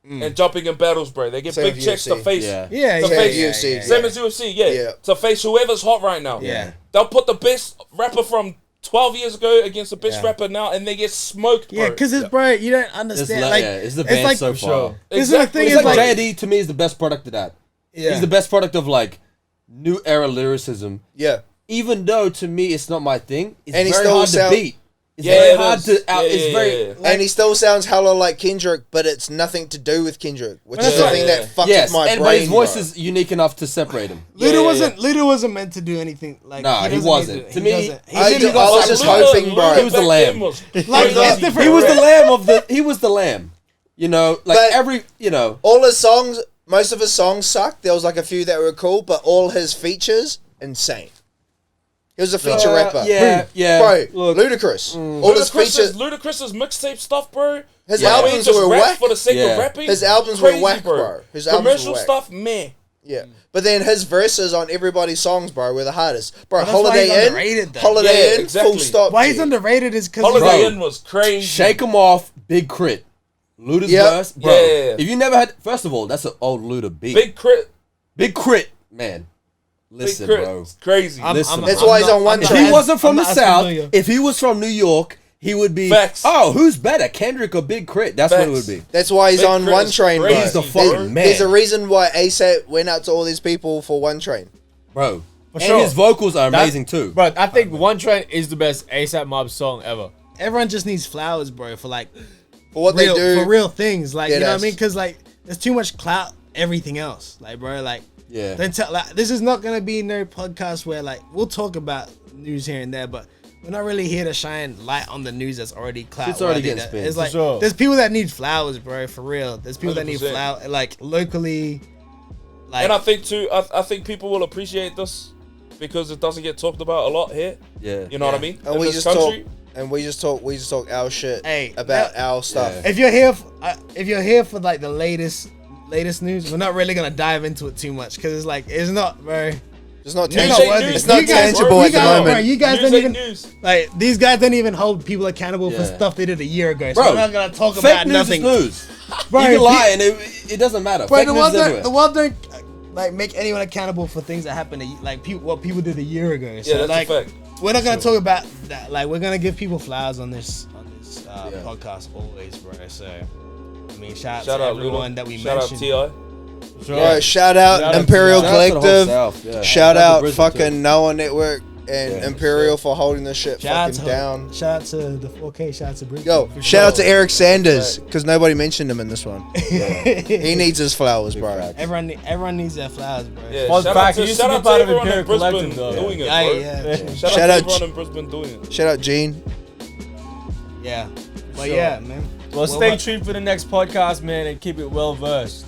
and jumping in battles, bro. They get Same big with checks to UFC. face. Yeah, to yeah, face yeah, UFC, yeah. Same as UFC, Yeah. to face whoever's hot right now. Yeah. They'll put the best rapper from 12 years ago against the best rapper now, and they get smoked, bro. Yeah, because it's bro, you don't understand. It's the band like, so far. This is the Exactly. thing It's is like like, JID to me is the best product of that. yeah. He's the best product of like new era lyricism. Yeah. Even though to me it's not my thing, it's And he very still hard to sound- beat. It's Yeah, very it hard is. to out. Yeah, It's yeah, very yeah. And he still sounds hella like Kendrick, but it's nothing to do with Kendrick, which That's is the right, thing yeah. that fucks yes, with my and brain. but his voice bro. is unique enough to separate him. Luda wasn't meant to do anything like. Nah, he doesn't wasn't. need To me, doesn't. He I literally was got just sacrificed. hoping, bro. He was the lamb. Like, it's different. He was the lamb of the. He was the lamb. You know, like But- every. You know. All his songs, most of his songs sucked. There was like a few that were cool, but all his features, insane. He was a feature rapper. Yeah, yeah. Bro, Look, Ludacris. All his features. Ludacris's mixtape stuff, bro. His Like, albums he just were raps whack. for the sake Yeah. of rapping. His albums Crazy, were whack, bro. His albums Commercial were whack. stuff, meh. Yeah. But then his verses on everybody's songs, bro, were the hardest. Bro, That's why he's Holiday Inn. underrated, though. Holiday Yeah, Inn, exactly. full stop. Why he's G. underrated is because Holiday Bro. Inn was crazy. Shake 'em off, big crit. Luda's Yep. verse, bro. Yeah. If you never had, first of all, that's an old Luda beat. Big crit. Big crit, man. Big Listen, crit. bro. It's crazy. Listen, That's why he's on one If track. he wasn't from I'm the not as South, familiar. if he was from New York, he would be. Facts. Oh, who's better, Kendrick or Big Crit? That's what it would be. That's why he's Big on Crit One is Train, bro. crazy, He's the bro. fucking man. There's a reason why ASAP went out to all these people for One Train. Bro. And sure. his vocals are amazing too. But I think One Train is the best ASAP Mob song ever. everyone just needs flowers, bro, for like For what real, they do. for real things. Like, Yeah, you know what I that's- mean? Because like there's too much clout. Everything else, like, bro, like. Yeah. Then like, this is not gonna be no podcast where like we'll talk about news here and there, but we're not really here to shine light on the news that's already clout. It's already worthy. getting spin. It's like sure. there's people that need flowers, bro, for real. There's people that need 100%. flowers, like locally. Like, And I think too, I think people will appreciate this because it doesn't get talked about a lot here. Yeah. You know what I mean? And In we this just country. talk. And we just talk our shit Hey, about that- our stuff. Yeah. if you're here for like the latest news, we're not really gonna dive into it too much because it's like it's not, bro. It's not You're tangible. not worthy. It's not You guys- tangible you at the guys- moment. bro, you guys News don't ain't even news. like these guys don't even hold people accountable for Yeah. stuff they did a year ago. So Bro, we're not gonna talk fake about news nothing. is news. Bro, you can lie and it doesn't matter. Bro, Fake the news world is don't, everywhere. the world don't like make anyone accountable for things that happened what people did a year ago. So Yeah, that's like a fact. we're not gonna talk about that. Like we're gonna give people flowers on this Yeah. podcast always, bro. So I mean, shout Shout out out to everyone Luda. that we Shout out mentioned. Ti. Sure. Bro, shout out Shout out Imperial to- Shout out to the whole Collective. South, yeah. Shout Shout out to out Brisbane, fucking too. Noah Network and Yeah, Imperial for holding this shit Shout out fucking to down. Shout out to the 4K. Shout out to Brisbane. Yo, for shout out sure. to Eric Sanders because nobody mentioned him in this one. He needs his flowers, bro. facts. Everyone needs their flowers, bro. Yeah, Fun shout fact, out to, he used to shout be out to part of everyone in Imperial Brisbane Collective, though. doing it, Yeah, bro. yeah. Shout Shout out to out everyone in Brisbane doing it. Shout out Gene. Yeah. But Sure. yeah, man. Well, stay tuned for the next podcast, man, and keep it well versed.